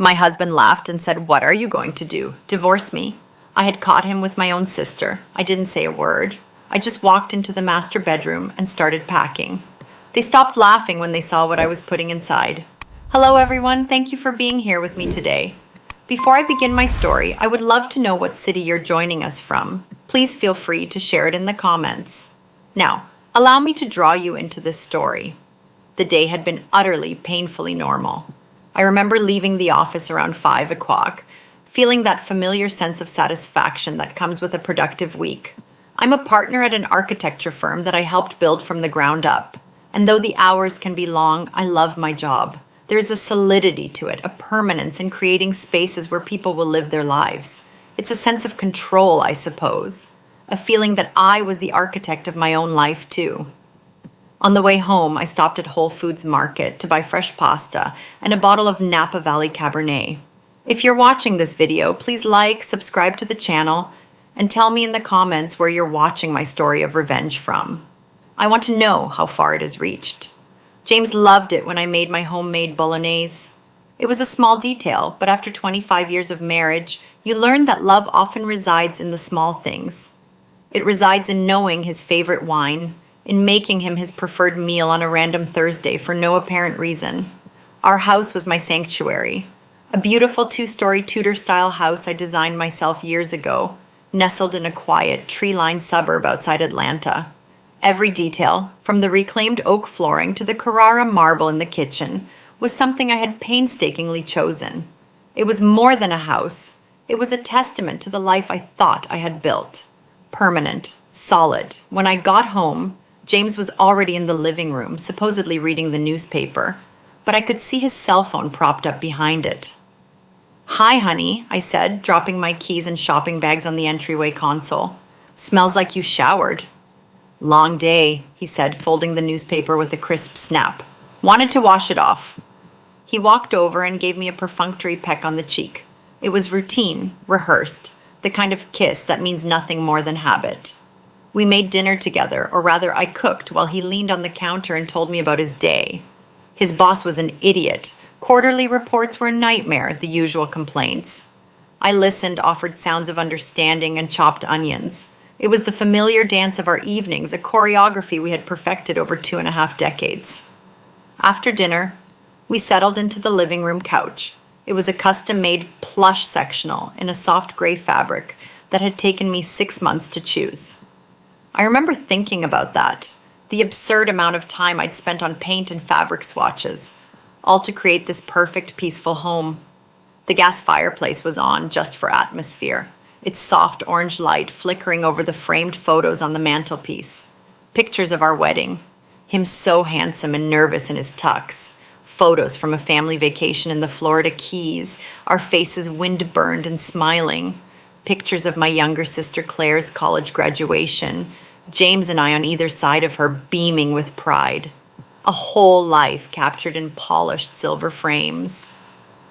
My husband laughed and said, "What are you going to do? Divorce me?" I had caught him with my own sister. I didn't say a word. I just walked into the master bedroom and started packing. They stopped laughing when they saw what I was putting inside. Hello, everyone. Thank you for being here with me today. Before I begin my story, I would love to know what city you're joining us from. Please feel free to share it in the comments. Now, allow me to draw you into this story. The day had been utterly, painfully normal. I remember leaving the office around 5 o'clock, feeling that familiar sense of satisfaction that comes with a productive week. I'm a partner at an architecture firm that I helped build from the ground up. And though the hours can be long, I love my job. There's a solidity to it, a permanence in creating spaces where people will live their lives. It's a sense of control, I suppose. A feeling that I was the architect of my own life, too. On the way home, I stopped at Whole Foods Market to buy fresh pasta and a bottle of Napa Valley Cabernet. If you're watching this video, please like, subscribe to the channel, and tell me in the comments where you're watching my story of revenge from. I want to know how far it has reached. James loved it when I made my homemade bolognese. It was a small detail, but after 25 years of marriage, you learn that love often resides in the small things. It resides in knowing his favorite wine, in making him his preferred meal on a random Thursday for no apparent reason. Our house was my sanctuary. A beautiful 2-story Tudor-style house I designed myself years ago, nestled in a quiet, tree-lined suburb outside Atlanta. Every detail, from the reclaimed oak flooring to the Carrara marble in the kitchen, was something I had painstakingly chosen. It was more than a house. It was a testament to the life I thought I had built. Permanent, solid. When I got home, James was already in the living room, supposedly reading the newspaper, but I could see his cell phone propped up behind it. "Hi, honey," I said, dropping my keys and shopping bags on the entryway console. "Smells like you showered." "Long day," he said, folding the newspaper with a crisp snap. "Wanted to wash it off." He walked over and gave me a perfunctory peck on the cheek. It was routine, rehearsed, the kind of kiss that means nothing more than habit. We made dinner together, or rather I cooked while he leaned on the counter and told me about his day. His boss was an idiot. Quarterly reports were a nightmare, the usual complaints. I listened, offered sounds of understanding, and chopped onions. It was the familiar dance of our evenings, a choreography we had perfected over 2.5 decades. After dinner, we settled into the living room couch. It was a custom-made plush sectional in a soft gray fabric that had taken me 6 months to choose. I remember thinking about that, the absurd amount of time I'd spent on paint and fabric swatches, all to create this perfect, peaceful home. The gas fireplace was on just for atmosphere, its soft orange light flickering over the framed photos on the mantelpiece. Pictures of our wedding, him so handsome and nervous in his tux. Photos from a family vacation in the Florida Keys, our faces wind-burned and smiling. Pictures of my younger sister Claire's college graduation, James and I on either side of her beaming with pride. A whole life captured in polished silver frames.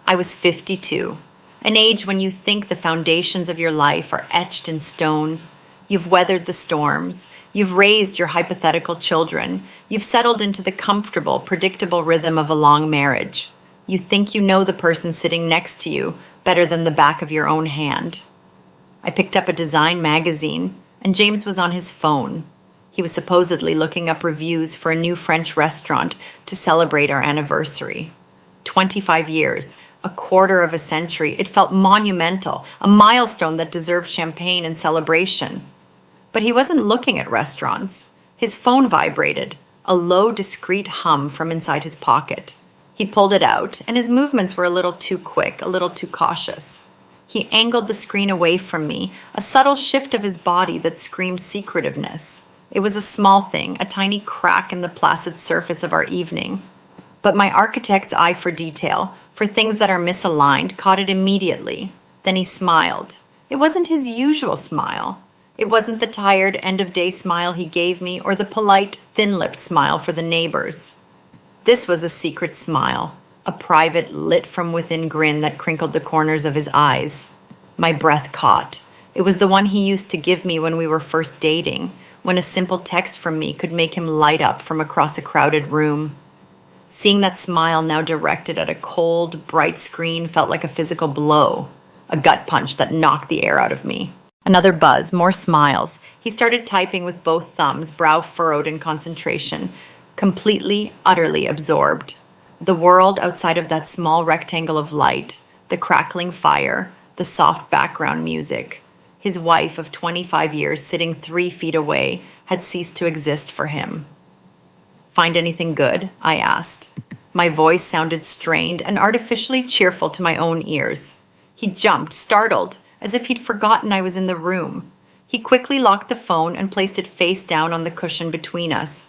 I was 52, an age when you think the foundations of your life are etched in stone. You've weathered the storms. You've raised your hypothetical children. You've settled into the comfortable, predictable rhythm of a long marriage. You think you know the person sitting next to you better than the back of your own hand. I picked up a design magazine, and James was on his phone. He was supposedly looking up reviews for a new French restaurant to celebrate our anniversary. 25 years, a quarter of a century, it felt monumental, a milestone that deserved champagne and celebration. But he wasn't looking at restaurants. His phone vibrated, a low, discreet hum from inside his pocket. He pulled it out, and his movements were a little too quick, a little too cautious. He angled the screen away from me, a subtle shift of his body that screamed secretiveness. It was a small thing, a tiny crack in the placid surface of our evening. But my architect's eye for detail, for things that are misaligned, caught it immediately. Then he smiled. It wasn't his usual smile. It wasn't the tired, end-of-day smile he gave me, or the polite, thin-lipped smile for the neighbors. This was a secret smile, a private, lit-from-within grin that crinkled the corners of his eyes. My breath caught. It was the one he used to give me when we were first dating, when a simple text from me could make him light up from across a crowded room. Seeing that smile now directed at a cold, bright screen felt like a physical blow, a gut punch that knocked the air out of me. Another buzz, more smiles. He started typing with both thumbs, brow furrowed in concentration, completely, utterly absorbed. The world outside of that small rectangle of light, the crackling fire, the soft background music. His wife of 25 years sitting 3 feet away had ceased to exist for him. "Find anything good?" I asked. My voice sounded strained and artificially cheerful to my own ears. He jumped, startled, as if he'd forgotten I was in the room. He quickly locked the phone and placed it face down on the cushion between us.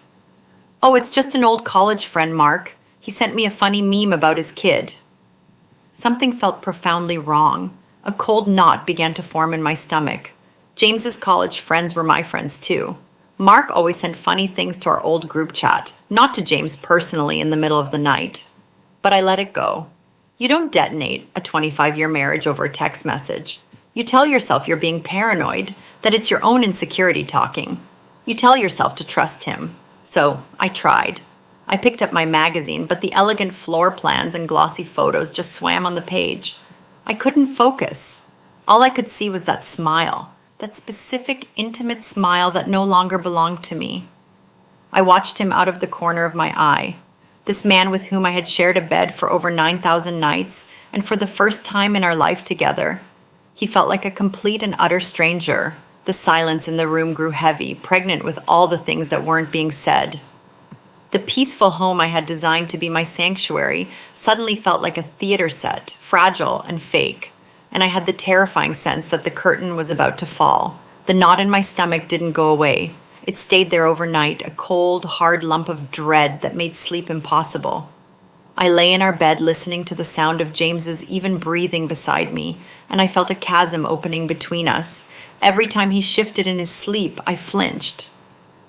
"Oh, it's just an old college friend, Mark. He sent me a funny meme about his kid." Something felt profoundly wrong. A cold knot began to form in my stomach. James's college friends were my friends too. Mark always sent funny things to our old group chat, not to James personally in the middle of the night. But I let it go. You don't detonate a 25-year marriage over a text message. You tell yourself you're being paranoid, that it's your own insecurity talking. You tell yourself to trust him. So I tried. I picked up my magazine, but the elegant floor plans and glossy photos just swam on the page. I couldn't focus. All I could see was that smile, that specific, intimate smile that no longer belonged to me. I watched him out of the corner of my eye. This man with whom I had shared a bed for over 9,000 nights, and for the first time in our life together. He felt like a complete and utter stranger. The silence in the room grew heavy, pregnant with all the things that weren't being said. The peaceful home I had designed to be my sanctuary suddenly felt like a theater set, fragile and fake, and I had the terrifying sense that the curtain was about to fall. The knot in my stomach didn't go away. It stayed there overnight, a cold, hard lump of dread that made sleep impossible. I lay in our bed listening to the sound of James's even breathing beside me, and I felt a chasm opening between us. Every time he shifted in his sleep, I flinched.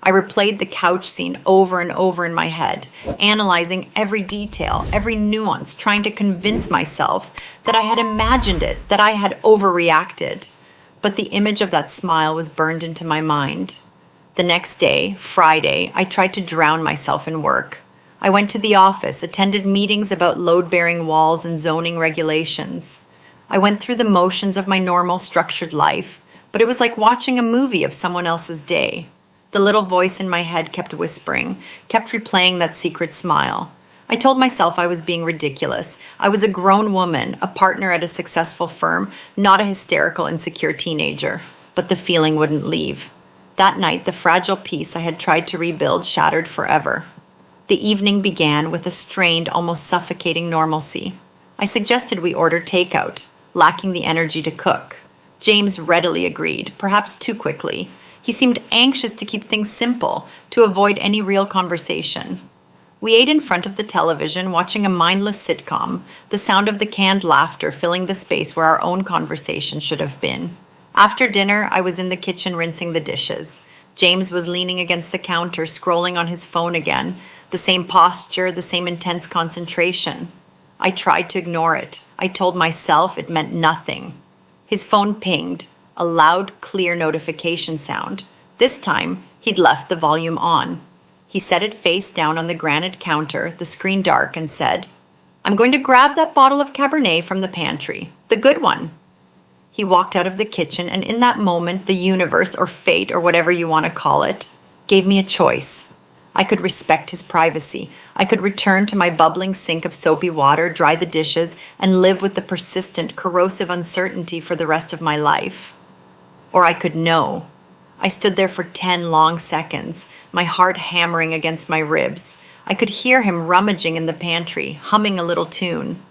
I replayed the couch scene over and over in my head, analyzing every detail, every nuance, trying to convince myself that I had imagined it, that I had overreacted. But the image of that smile was burned into my mind. The next day, Friday, I tried to drown myself in work. I went to the office, attended meetings about load-bearing walls and zoning regulations. I went through the motions of my normal, structured life, but it was like watching a movie of someone else's day. The little voice in my head kept whispering, kept replaying that secret smile. I told myself I was being ridiculous. I was a grown woman, a partner at a successful firm, not a hysterical, insecure teenager. But the feeling wouldn't leave. That night, the fragile peace I had tried to rebuild shattered forever. The evening began with a strained, almost suffocating normalcy. I suggested we order takeout, lacking the energy to cook. James readily agreed, perhaps too quickly. He seemed anxious to keep things simple, to avoid any real conversation. We ate in front of the television, watching a mindless sitcom, the sound of the canned laughter filling the space where our own conversation should have been. After dinner, I was in the kitchen rinsing the dishes. James was leaning against the counter, scrolling on his phone again, the same posture, the same intense concentration. I tried to ignore it. I told myself it meant nothing. His phone pinged. A loud, clear notification sound. This time, he'd left the volume on. He set it face down on the granite counter, the screen dark, and said, "I'm going to grab that bottle of Cabernet from the pantry. The good one." He walked out of the kitchen, and in that moment, the universe, or fate, or whatever you want to call it, gave me a choice. I could respect his privacy. I could return to my bubbling sink of soapy water, dry the dishes, and live with the persistent, corrosive uncertainty for the rest of my life. Or I could know. I stood there for 10 long seconds, my heart hammering against my ribs. I could hear him rummaging in the pantry, humming a little tune.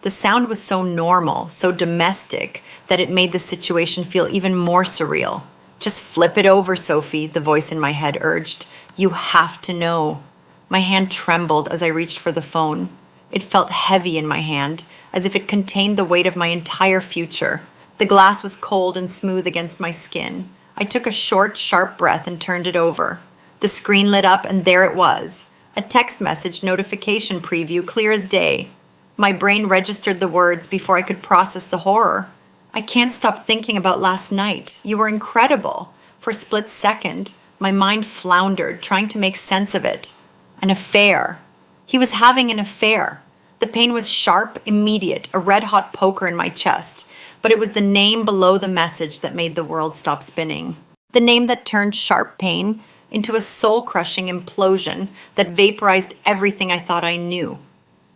The sound was so normal, so domestic, that it made the situation feel even more surreal. "Just flip it over, Sophie," the voice in my head urged. "You have to know." My hand trembled as I reached for the phone. It felt heavy in my hand, as if it contained the weight of my entire future. The glass was cold and smooth against my skin. I took a short, sharp breath and turned it over. The screen lit up, and there it was. A text message notification preview, clear as day. My brain registered the words before I could process the horror. "I can't stop thinking about last night. You were incredible." For a split second, my mind floundered, trying to make sense of it. An affair. He was having an affair. The pain was sharp, immediate, a red-hot poker in my chest, but it was the name below the message that made the world stop spinning. The name that turned sharp pain into a soul-crushing implosion that vaporized everything I thought I knew.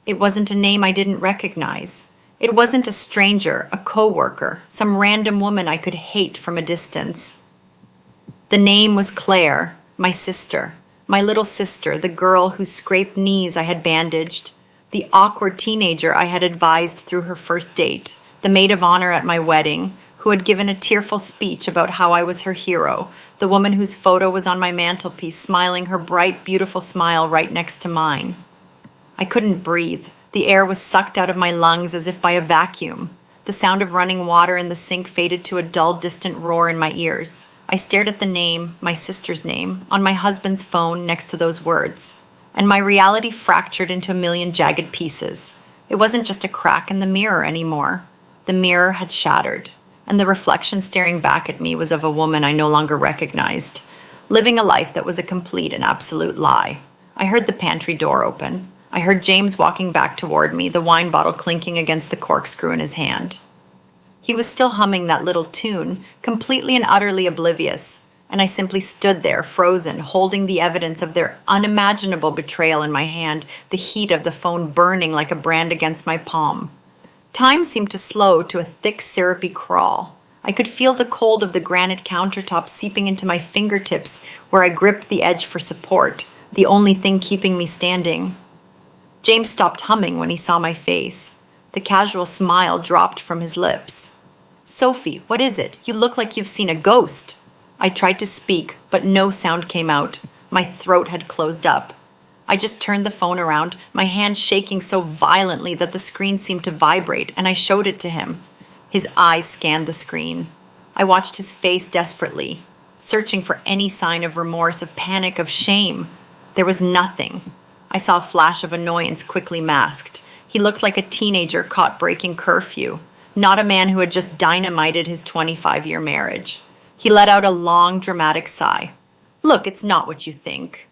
It wasn't a name I didn't recognize. It wasn't a stranger, a coworker, some random woman I could hate from a distance. The name was Claire, my sister, my little sister, the girl whose scraped knees I had bandaged, the awkward teenager I had advised through her first date, the maid of honor at my wedding, who had given a tearful speech about how I was her hero, the woman whose photo was on my mantelpiece, smiling her bright, beautiful smile right next to mine. I couldn't breathe. The air was sucked out of my lungs as if by a vacuum. The sound of running water in the sink faded to a dull, distant roar in my ears. I stared at the name, my sister's name, on my husband's phone next to those words, and my reality fractured into a million jagged pieces. It wasn't just a crack in the mirror anymore. The mirror had shattered, and the reflection staring back at me was of a woman I no longer recognized, living a life that was a complete and absolute lie. I heard the pantry door open. I heard James walking back toward me, the wine bottle clinking against the corkscrew in his hand. He was still humming that little tune, completely and utterly oblivious, and I simply stood there, frozen, holding the evidence of their unimaginable betrayal in my hand, the heat of the phone burning like a brand against my palm. Time seemed to slow to a thick, syrupy crawl. I could feel the cold of the granite countertop seeping into my fingertips where I gripped the edge for support, the only thing keeping me standing. James stopped humming when he saw my face. The casual smile dropped from his lips. "Sophie, what is it? You look like you've seen a ghost." I tried to speak, but no sound came out. My throat had closed up. I just turned the phone around, my hand shaking so violently that the screen seemed to vibrate, and I showed it to him. His eyes scanned the screen. I watched his face desperately, searching for any sign of remorse, of panic, of shame. There was nothing. I saw a flash of annoyance quickly masked. He looked like a teenager caught breaking curfew, not a man who had just dynamited his 25-year marriage. He let out a long, dramatic sigh. "Look, it's not what you think."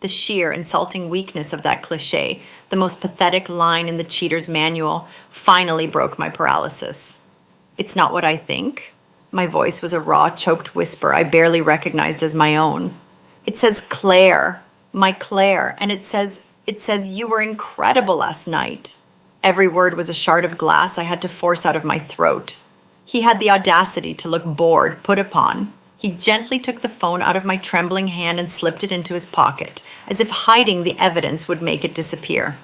The sheer, insulting weakness of that cliché, the most pathetic line in the cheater's manual, finally broke my paralysis. "It's not what I think?" My voice was a raw, choked whisper I barely recognized as my own. "It says Claire, my Claire, and it says you were incredible last night." Every word was a shard of glass I had to force out of my throat. He had the audacity to look bored, put upon. He gently took the phone out of my trembling hand and slipped it into his pocket, as if hiding the evidence would make it disappear.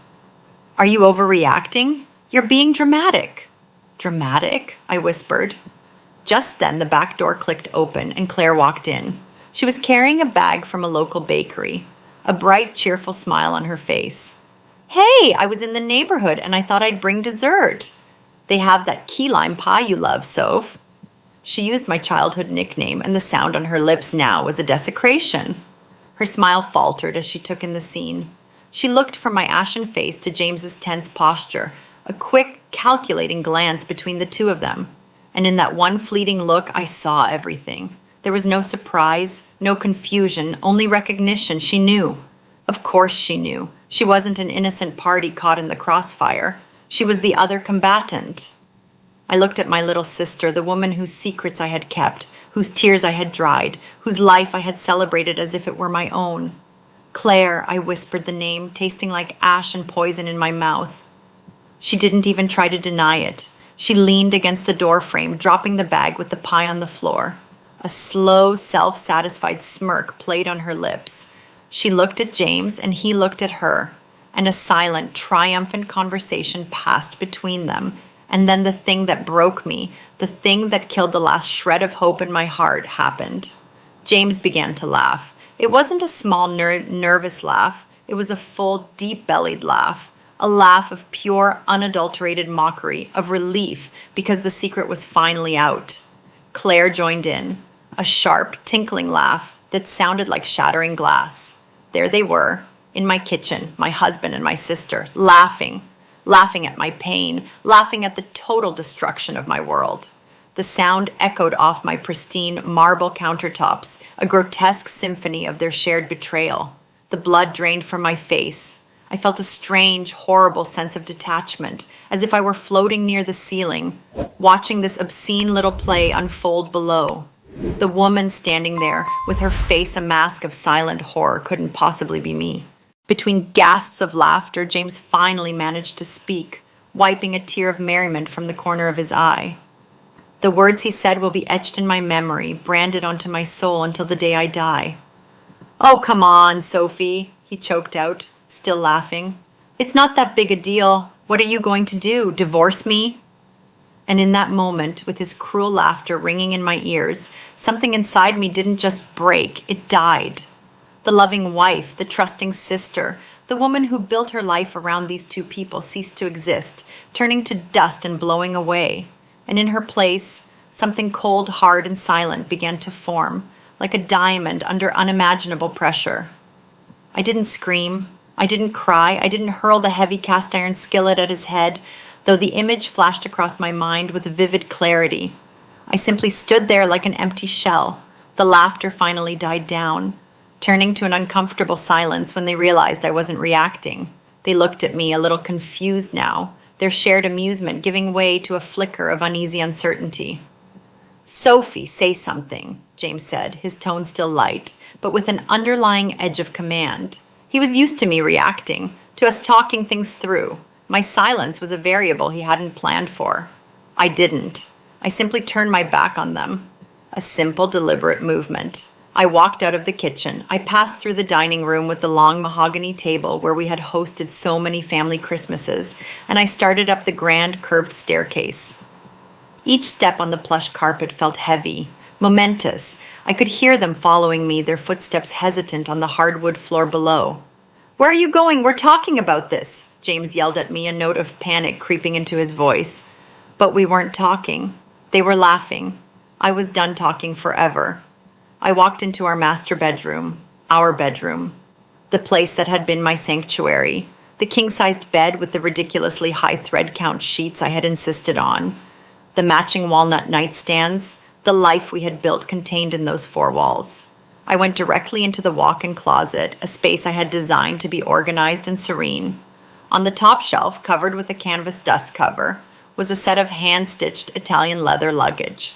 "Are you overreacting? You're being dramatic." "Dramatic?" I whispered. Just then the back door clicked open and Claire walked in. She was carrying a bag from a local bakery, a bright, cheerful smile on her face. "Hey, I was in the neighborhood and I thought I'd bring dessert. They have that key lime pie you love, Soph." She used my childhood nickname, and the sound on her lips now was a desecration. Her smile faltered as she took in the scene. She looked from my ashen face to James's tense posture, a quick, calculating glance between the two of them. And in that one fleeting look, I saw everything. There was no surprise, no confusion, only recognition. She knew. Of course she knew. She wasn't an innocent party caught in the crossfire. She was the other combatant. I looked at my little sister, the woman whose secrets I had kept, whose tears I had dried, whose life I had celebrated as if it were my own. "Claire," I whispered the name, tasting like ash and poison in my mouth. She didn't even try to deny it. She leaned against the doorframe, dropping the bag with the pie on the floor. A slow, self-satisfied smirk played on her lips. She looked at James, and he looked at her, and a silent, triumphant conversation passed between them. And then the thing that broke me, the thing that killed the last shred of hope in my heart, happened. James began to laugh. It wasn't a small, nervous laugh. It was a full, deep-bellied laugh. A laugh of pure, unadulterated mockery, of relief, because the secret was finally out. Claire joined in. A sharp, tinkling laugh that sounded like shattering glass. There they were, in my kitchen, my husband and my sister, laughing at my pain, laughing at the total destruction of my world. The sound echoed off my pristine marble countertops, a grotesque symphony of their shared betrayal. The blood drained from my face. I felt a strange, horrible sense of detachment, as if I were floating near the ceiling, watching this obscene little play unfold below. The woman standing there, with her face a mask of silent horror, couldn't possibly be me. Between gasps of laughter, James finally managed to speak, wiping a tear of merriment from the corner of his eye. The words he said will be etched in my memory, branded onto my soul until the day I die. "Oh, come on, Sophie," he choked out, still laughing. "It's not that big a deal. What are you going to do? Divorce me?" And in that moment, with his cruel laughter ringing in my ears, something inside me didn't just break, it died. The loving wife, the trusting sister, the woman who built her life around these two people ceased to exist, turning to dust and blowing away. And in her place, something cold, hard, and silent began to form, like a diamond under unimaginable pressure. I didn't scream. I didn't cry. I didn't hurl the heavy cast iron skillet at his head, though the image flashed across my mind with vivid clarity. I simply stood there like an empty shell. The laughter finally died down, turning to an uncomfortable silence when they realized I wasn't reacting. They looked at me, a little confused now, their shared amusement giving way to a flicker of uneasy uncertainty. "Sophie, say something," James said, his tone still light, but with an underlying edge of command. He was used to me reacting, to us talking things through. My silence was a variable he hadn't planned for. I didn't. I simply turned my back on them. A simple, deliberate movement. I walked out of the kitchen. I passed through the dining room with the long mahogany table where we had hosted so many family Christmases, and I started up the grand curved staircase. Each step on the plush carpet felt heavy, momentous. I could hear them following me, their footsteps hesitant on the hardwood floor below. "Where are you going? We're talking about this," James yelled at me, a note of panic creeping into his voice. But we weren't talking. They were laughing. I was done talking forever. I walked into our master bedroom, our bedroom, the place that had been my sanctuary, the king-sized bed with the ridiculously high thread count sheets I had insisted on, the matching walnut nightstands, the life we had built contained in those four walls. I went directly into the walk-in closet, a space I had designed to be organized and serene. On the top shelf, covered with a canvas dust cover, was a set of hand-stitched Italian leather luggage.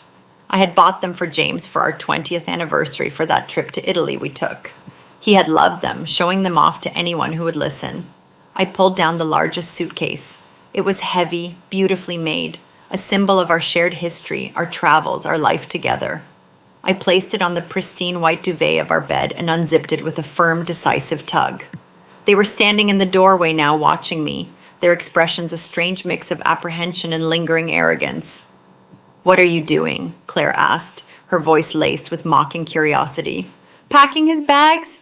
I had bought them for James for our 20th anniversary for that trip to Italy we took. He had loved them, showing them off to anyone who would listen. I pulled down the largest suitcase. It was heavy, beautifully made, a symbol of our shared history, our travels, our life together. I placed it on the pristine white duvet of our bed and unzipped it with a firm, decisive tug. They were standing in the doorway now, watching me, their expressions a strange mix of apprehension and lingering arrogance. "What are you doing?" Claire asked, her voice laced with mocking curiosity. "Packing his bags?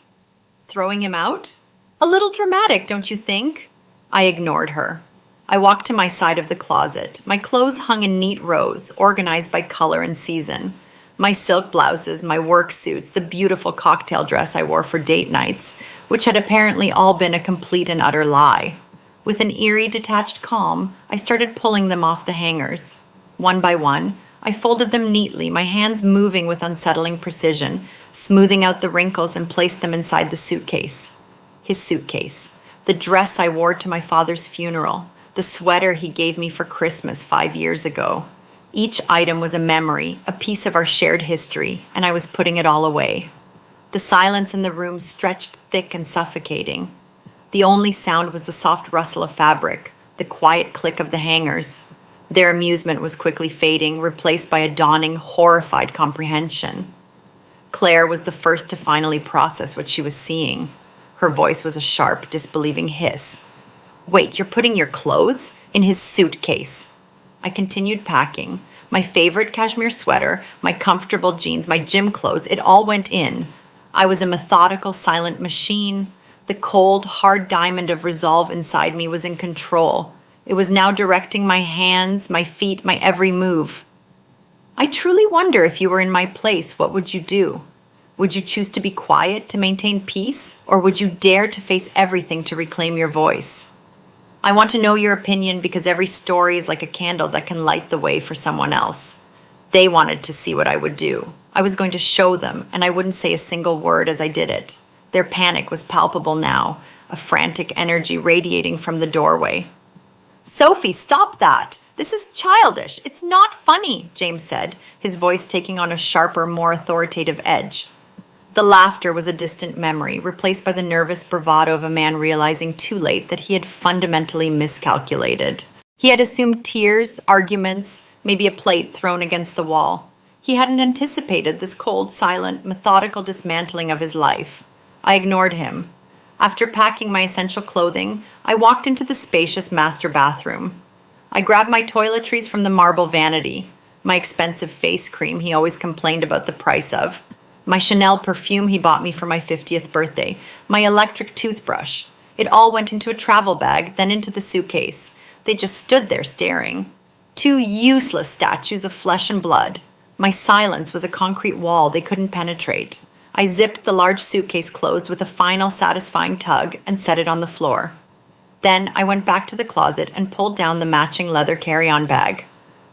Throwing him out? A little dramatic, don't you think?" I ignored her. I walked to my side of the closet. My clothes hung in neat rows, organized by color and season. My silk blouses, my work suits, the beautiful cocktail dress I wore for date nights, which had apparently all been a complete and utter lie. With an eerie, detached calm, I started pulling them off the hangers. One by one, I folded them neatly, my hands moving with unsettling precision, smoothing out the wrinkles and placed them inside the suitcase. His suitcase. The dress I wore to my father's funeral. The sweater he gave me for Christmas 5 years ago. Each item was a memory, a piece of our shared history, and I was putting it all away. The silence in the room stretched thick and suffocating. The only sound was the soft rustle of fabric, the quiet click of the hangers. Their amusement was quickly fading, replaced by a dawning, horrified comprehension. Claire was the first to finally process what she was seeing. Her voice was a sharp, disbelieving hiss. "Wait, you're putting your clothes in his suitcase?" I continued packing. My favorite cashmere sweater, my comfortable jeans, my gym clothes, it all went in. I was a methodical, silent machine. The cold, hard diamond of resolve inside me was in control. It was now directing my hands, my feet, my every move. "I truly wonder if you were in my place, what would you do? Would you choose to be quiet to maintain peace, or would you dare to face everything to reclaim your voice? I want to know your opinion because every story is like a candle that can light the way for someone else." They wanted to see what I would do. I was going to show them, and I wouldn't say a single word as I did it. Their panic was palpable now, a frantic energy radiating from the doorway. Sophie, stop that! This is childish. It's not funny, James said, his voice taking on a sharper, more authoritative edge. The laughter was a distant memory, replaced by the nervous bravado of a man realizing too late that he had fundamentally miscalculated. He had assumed tears, arguments, maybe a plate thrown against the wall. He hadn't anticipated this cold, silent, methodical dismantling of his life. I ignored him. After packing my essential clothing, I walked into the spacious master bathroom. I grabbed my toiletries from the marble vanity, my expensive face cream he always complained about the price of, my Chanel perfume he bought me for my 50th birthday, my electric toothbrush. It all went into a travel bag, then into the suitcase. They just stood there staring. Two useless statues of flesh and blood. My silence was a concrete wall they couldn't penetrate. I zipped the large suitcase closed with a final satisfying tug and set it on the floor. Then I went back to the closet and pulled down the matching leather carry-on bag.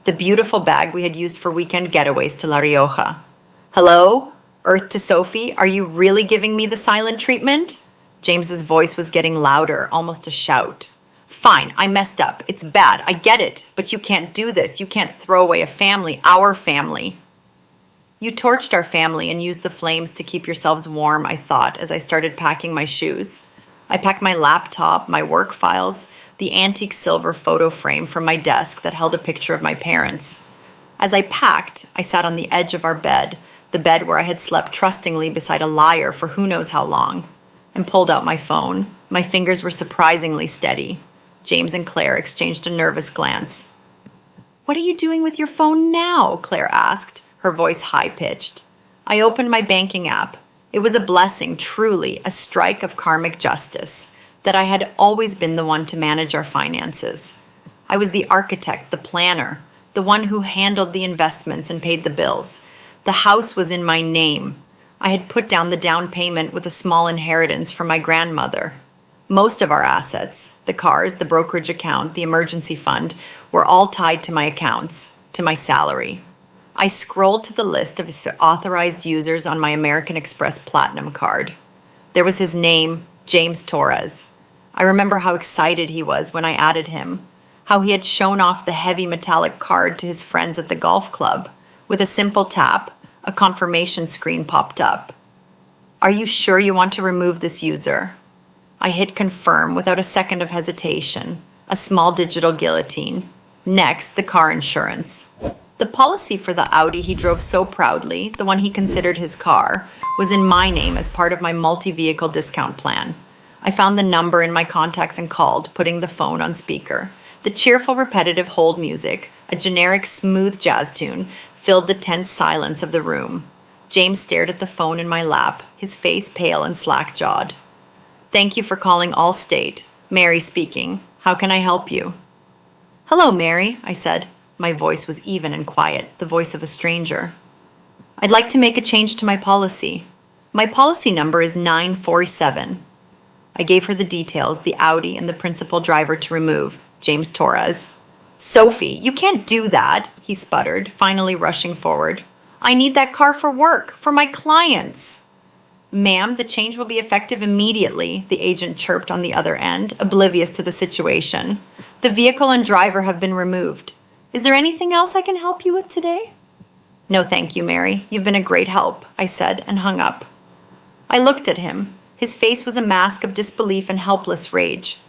The beautiful bag we had used for weekend getaways to La Rioja. Hello? Earth to Sophie, are you really giving me the silent treatment? James's voice was getting louder, almost a shout. Fine, I messed up. It's bad, I get it. But you can't do this. You can't throw away a family, our family. You torched our family and used the flames to keep yourselves warm, I thought, as I started packing my shoes. I packed my laptop, my work files, the antique silver photo frame from my desk that held a picture of my parents. As I packed, I sat on the edge of our bed, the bed where I had slept trustingly beside a liar for who knows how long, and pulled out my phone. My fingers were surprisingly steady. James and Claire exchanged a nervous glance. "What are you doing with your phone now?" Claire asked, her voice high-pitched. I opened my banking app. It was a blessing, truly, a strike of karmic justice, that I had always been the one to manage our finances. I was the architect, the planner, the one who handled the investments and paid the bills. The house was in my name. I had put down the down payment with a small inheritance from my grandmother. Most of our assets, the cars, the brokerage account, the emergency fund, were all tied to my accounts, to my salary. I scrolled to the list of authorized users on my American Express Platinum card. There was his name, James Torres. I remember how excited he was when I added him, how he had shown off the heavy metallic card to his friends at the golf club. With a simple tap, a confirmation screen popped up. "Are you sure you want to remove this user?" I hit confirm without a second of hesitation, a small digital guillotine. Next, the car insurance. The policy for the Audi he drove so proudly, the one he considered his car, was in my name as part of my multi-vehicle discount plan. I found the number in my contacts and called, putting the phone on speaker. The cheerful, repetitive hold music, a generic, smooth jazz tune, filled the tense silence of the room. James stared at the phone in my lap, his face pale and slack-jawed. "Thank you for calling Allstate. Mary speaking. How can I help you?" "Hello, Mary," I said. My voice was even and quiet, the voice of a stranger. "I'd like to make a change to my policy. My policy number is 947. I gave her the details, the Audi and the principal driver to remove, James Torres. "Sophie, you can't do that," he sputtered, finally rushing forward. "I need that car for work, for my clients." "Ma'am, the change will be effective immediately," the agent chirped on the other end, oblivious to the situation. "The vehicle and driver have been removed. Is there anything else I can help you with today?" "No, thank you, Mary. You've been a great help," I said and hung up. I looked at him. His face was a mask of disbelief and helpless rage.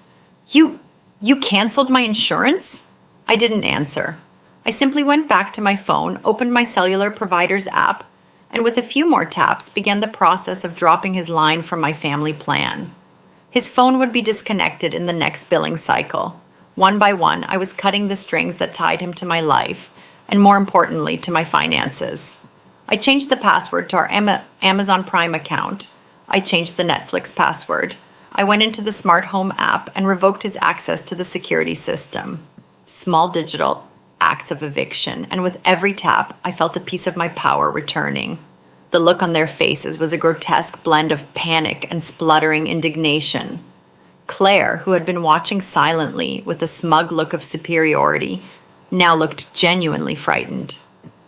You canceled my insurance?" I didn't answer. I simply went back to my phone, opened my cellular provider's app, and with a few more taps began the process of dropping his line from my family plan. His phone would be disconnected in the next billing cycle. One by one, I was cutting the strings that tied him to my life, and more importantly, to my finances. I changed the password to our Amazon Prime account. I changed the Netflix password. I went into the smart home app and revoked his access to the security system. Small digital acts of eviction, and with every tap, I felt a piece of my power returning. The look on their faces was a grotesque blend of panic and spluttering indignation. Claire, who had been watching silently with a smug look of superiority, now looked genuinely frightened.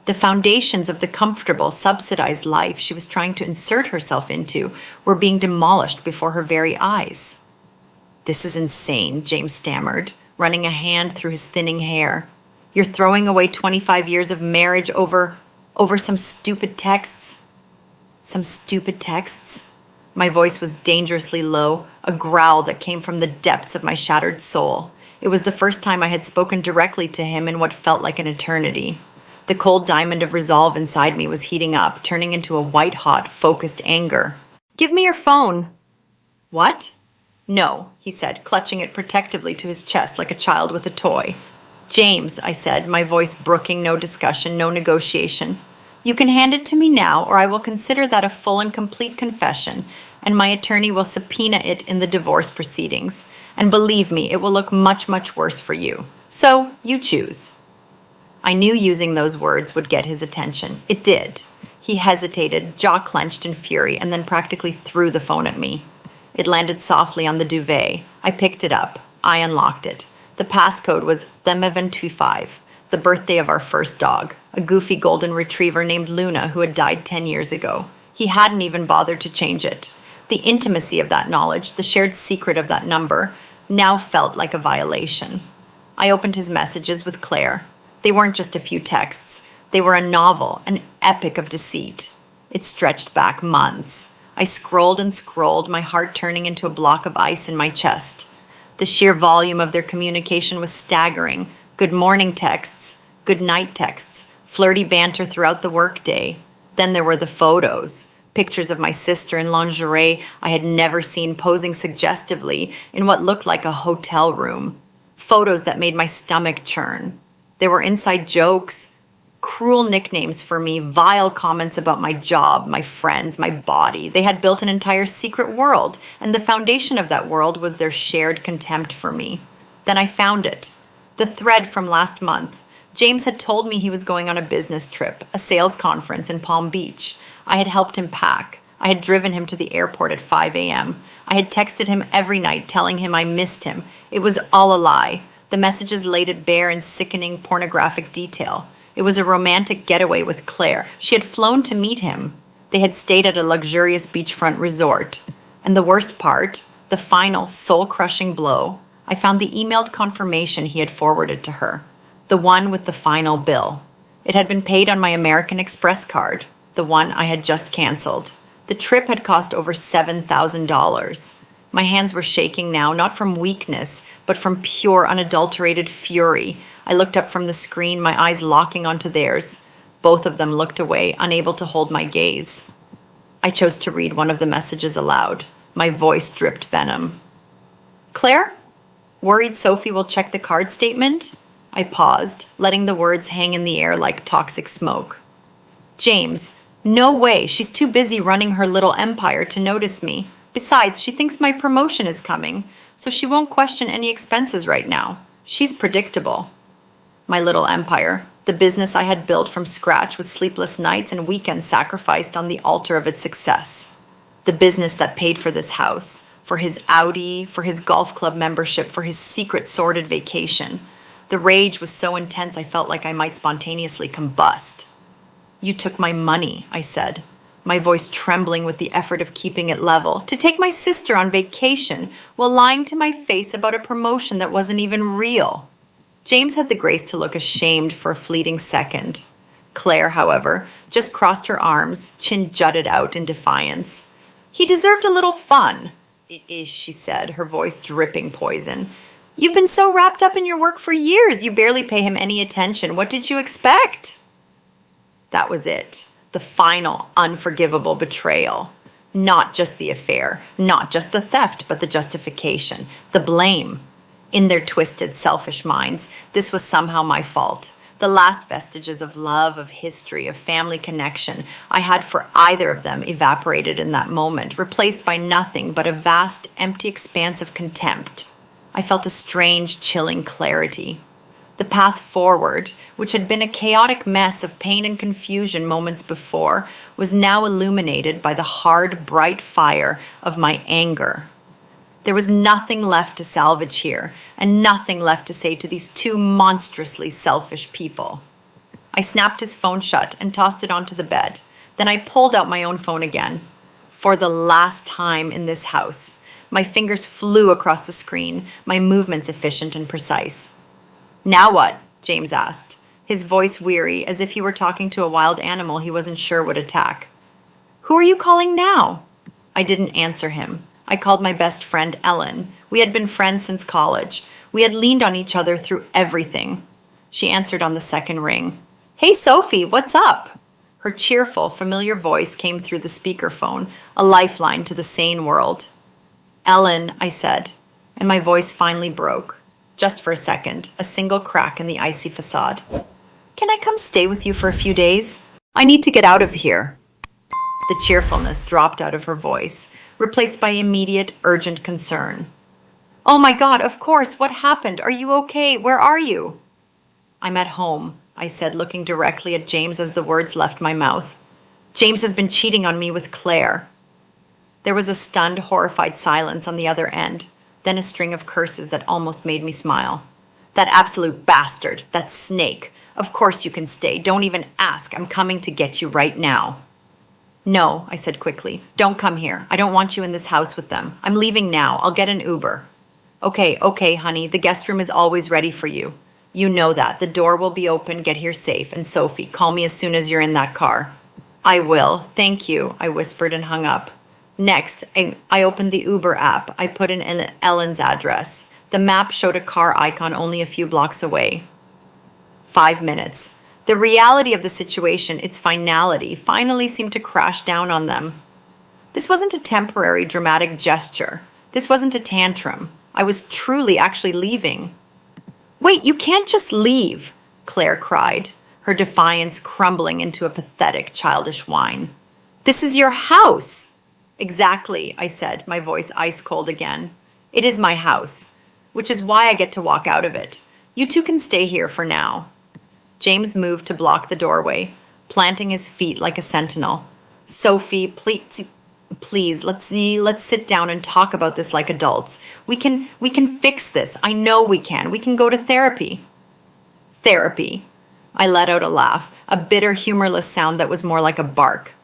The foundations of the comfortable, subsidized life she was trying to insert herself into were being demolished before her very eyes. This is insane, James stammered, running a hand through his thinning hair. You're throwing away 25 years of marriage over some stupid texts? Some stupid texts? My voice was dangerously low, a growl that came from the depths of my shattered soul. It was the first time I had spoken directly to him in what felt like an eternity. The cold diamond of resolve inside me was heating up, turning into a white-hot, focused anger. Give me your phone. What? No, he said, clutching it protectively to his chest like a child with a toy. James, I said, my voice brooking no discussion, no negotiation. You can hand it to me now, or I will consider that a full and complete confession, and my attorney will subpoena it in the divorce proceedings. And believe me, it will look much, much worse for you. So, you choose. I knew using those words would get his attention. It did. He hesitated, jaw clenched in fury, and then practically threw the phone at me. It landed softly on the duvet. I picked it up. I unlocked it. The passcode was 2025, the birthday of our first dog, a goofy golden retriever named Luna who had died 10 years ago. He hadn't even bothered to change it. The intimacy of that knowledge, the shared secret of that number, now felt like a violation. I opened his messages with Claire. They weren't just a few texts. They were a novel, an epic of deceit. It stretched back months. I scrolled and scrolled, my heart turning into a block of ice in my chest. The sheer volume of their communication was staggering. Good morning texts, good night texts, flirty banter throughout the workday. Then there were the photos. Pictures of my sister in lingerie I had never seen posing suggestively in what looked like a hotel room. Photos that made my stomach churn. There were inside jokes, cruel nicknames for me, vile comments about my job, my friends, my body. They had built an entire secret world, and the foundation of that world was their shared contempt for me. Then I found it. The thread from last month. James had told me he was going on a business trip, a sales conference in Palm Beach. I had helped him pack. I had driven him to the airport at 5 a.m. I had texted him every night telling him I missed him. It was all a lie. The messages laid it bare in sickening pornographic detail. It was a romantic getaway with Claire. She had flown to meet him. They had stayed at a luxurious beachfront resort. And the worst part, the final soul-crushing blow, I found the emailed confirmation he had forwarded to her. The one with the final bill. It had been paid on my American Express card, the one I had just canceled. The trip had cost over $7,000. My hands were shaking now, not from weakness, but from pure, unadulterated fury. I looked up from the screen, my eyes locking onto theirs. Both of them looked away, unable to hold my gaze. I chose to read one of the messages aloud. My voice dripped venom. Claire? Worried Sophie will check the card statement? I paused, letting the words hang in the air like toxic smoke. James, no way. She's too busy running her little empire to notice me. Besides, she thinks my promotion is coming, so she won't question any expenses right now. She's predictable. My little empire, the business I had built from scratch with sleepless nights and weekends sacrificed on the altar of its success. The business that paid for this house, for his Audi, for his golf club membership, for his secret sordid vacation. The rage was so intense I felt like I might spontaneously combust. You took my money, I said, my voice trembling with the effort of keeping it level, to take my sister on vacation while lying to my face about a promotion that wasn't even real. James had the grace to look ashamed for a fleeting second. Claire, however, just crossed her arms, chin jutted out in defiance. He deserved a little fun, she said, her voice dripping poison. You've been so wrapped up in your work for years, you barely pay him any attention. What did you expect? That was it. The final, unforgivable betrayal. Not just the affair, not just the theft, but the justification, the blame. In their twisted, selfish minds, this was somehow my fault. The last vestiges of love, of history, of family connection I had for either of them evaporated in that moment, replaced by nothing but a vast, empty expanse of contempt. I felt a strange, chilling clarity. The path forward, which had been a chaotic mess of pain and confusion moments before, was now illuminated by the hard, bright fire of my anger. There was nothing left to salvage here, and nothing left to say to these two monstrously selfish people. I snapped his phone shut and tossed it onto the bed. Then I pulled out my own phone again. For the last time in this house, My fingers flew across the screen, my movements efficient and precise. "Now what?" James asked, his voice weary, as if he were talking to a wild animal he wasn't sure would attack. "Who are you calling now?" I didn't answer him. I called my best friend Ellen. We had been friends since college. We had leaned on each other through everything. She answered on the second ring. "Hey, Sophie, what's up?" Her cheerful, familiar voice came through the speakerphone, a lifeline to the sane world. "Ellen," I said, and my voice finally broke. Just for a second, a single crack in the icy facade. "Can I come stay with you for a few days? I need to get out of here." The cheerfulness dropped out of her voice, replaced by immediate, urgent concern. "Oh my God, of course, what happened? Are you okay? Where are you?" "I'm at home," I said, looking directly at James as the words left my mouth. "James has been cheating on me with Claire." There was a stunned, horrified silence on the other end, then a string of curses that almost made me smile. "That absolute bastard, that snake. Of course you can stay. Don't even ask. I'm coming to get you right now." "No," I said quickly. "Don't come here. I don't want you in this house with them. I'm leaving now. I'll get an Uber." Okay, honey. The guest room is always ready for you. You know that. The door will be open. Get here safe. And Sophie, call me as soon as you're in that car." "I will. Thank you," I whispered and hung up. Next, I opened the Uber app. I put in Ellen's address. The map showed a car icon only a few blocks away. 5 minutes. The reality of the situation, its finality, finally seemed to crash down on them. This wasn't a temporary, dramatic gesture. This wasn't a tantrum. I was truly actually leaving. "Wait, you can't just leave," Claire cried, her defiance crumbling into a pathetic, childish whine. "This is your house." "Exactly," I said, my voice ice cold again. "It is my house, which is why I get to walk out of it. You two can stay here for now." James moved to block the doorway, planting his feet like a sentinel. "Sophie, please, let's sit down and talk about this like adults. We can fix this. I know we can. We can go to therapy." "Therapy?" I let out a laugh, a bitter, humorless sound that was more like a bark.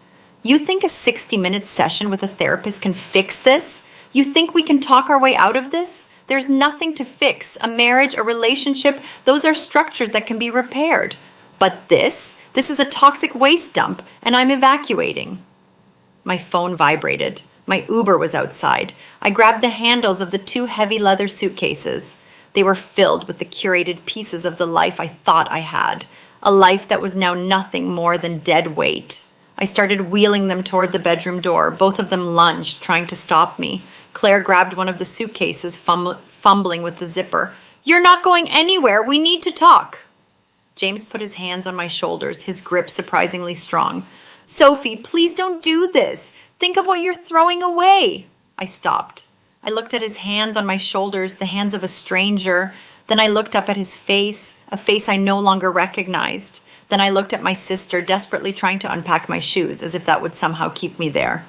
"You think a 60-minute session with a therapist can fix this? You think we can talk our way out of this? There's nothing to fix. A marriage, a relationship, those are structures that can be repaired. But this is a toxic waste dump, and I'm evacuating." My phone vibrated. My Uber was outside. I grabbed the handles of the 2 heavy leather suitcases. They were filled with the curated pieces of the life I thought I had, a life that was now nothing more than dead weight. I started wheeling them toward the bedroom door. Both of them lunged, trying to stop me. Claire grabbed one of the suitcases, fumbling with the zipper. "You're not going anywhere. We need to talk." James put his hands on my shoulders, his grip surprisingly strong. "Sophie, please don't do this. Think of what you're throwing away." I stopped. I looked at his hands on my shoulders, the hands of a stranger. Then I looked up at his face, a face I no longer recognized. Then I looked at my sister, desperately trying to unpack my shoes, as if that would somehow keep me there.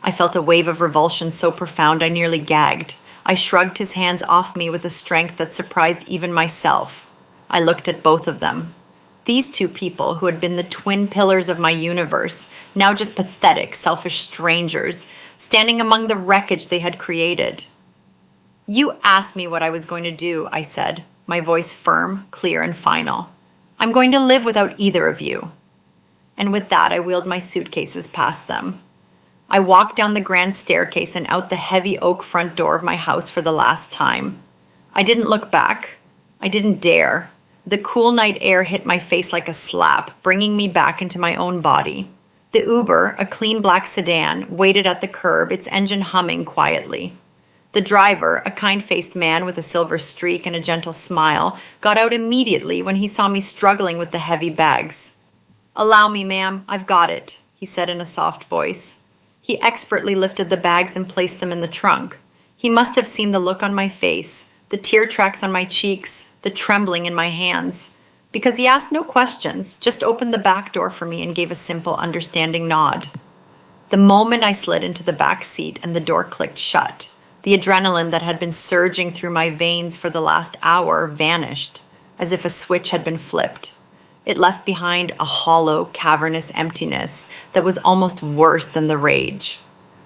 I felt a wave of revulsion so profound I nearly gagged. I shrugged his hands off me with a strength that surprised even myself. I looked at both of them. These 2 people who had been the twin pillars of my universe, now just pathetic, selfish strangers, standing among the wreckage they had created. "You asked me what I was going to do," I said, my voice firm, clear, and final. "I'm going to live without either of you." And with that, I wheeled my suitcases past them. I walked down the grand staircase and out the heavy oak front door of my house for the last time. I didn't look back. I didn't dare. The cool night air hit my face like a slap, bringing me back into my own body. The Uber, a clean black sedan, waited at the curb, its engine humming quietly. The driver, a kind-faced man with a silver streak and a gentle smile, got out immediately when he saw me struggling with the heavy bags. "Allow me, ma'am, I've got it," he said in a soft voice. He expertly lifted the bags and placed them in the trunk. He must have seen the look on my face, the tear tracks on my cheeks, the trembling in my hands, because he asked no questions, just opened the back door for me and gave a simple, understanding nod. The moment I slid into the back seat and the door clicked shut, the adrenaline that had been surging through my veins for the last hour vanished, as if a switch had been flipped. It left behind a hollow, cavernous emptiness that was almost worse than the rage.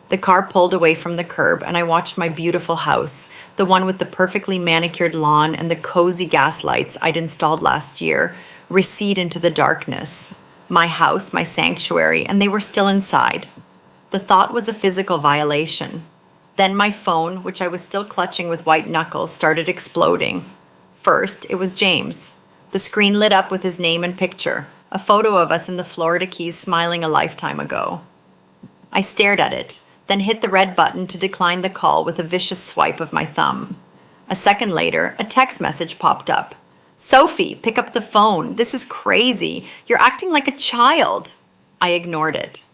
The car pulled away from the curb, and I watched my beautiful house, the one with the perfectly manicured lawn and the cozy gas lights I'd installed last year, recede into the darkness. My house, my sanctuary, and they were still inside. The thought was a physical violation. Then my phone, which I was still clutching with white knuckles, started exploding. First, it was James. The screen lit up with his name and picture, a photo of us in the Florida Keys smiling a lifetime ago. I stared at it, then hit the red button to decline the call with a vicious swipe of my thumb. A second later, a text message popped up. "Sophie, pick up the phone. This is crazy. You're acting like a child." I ignored it.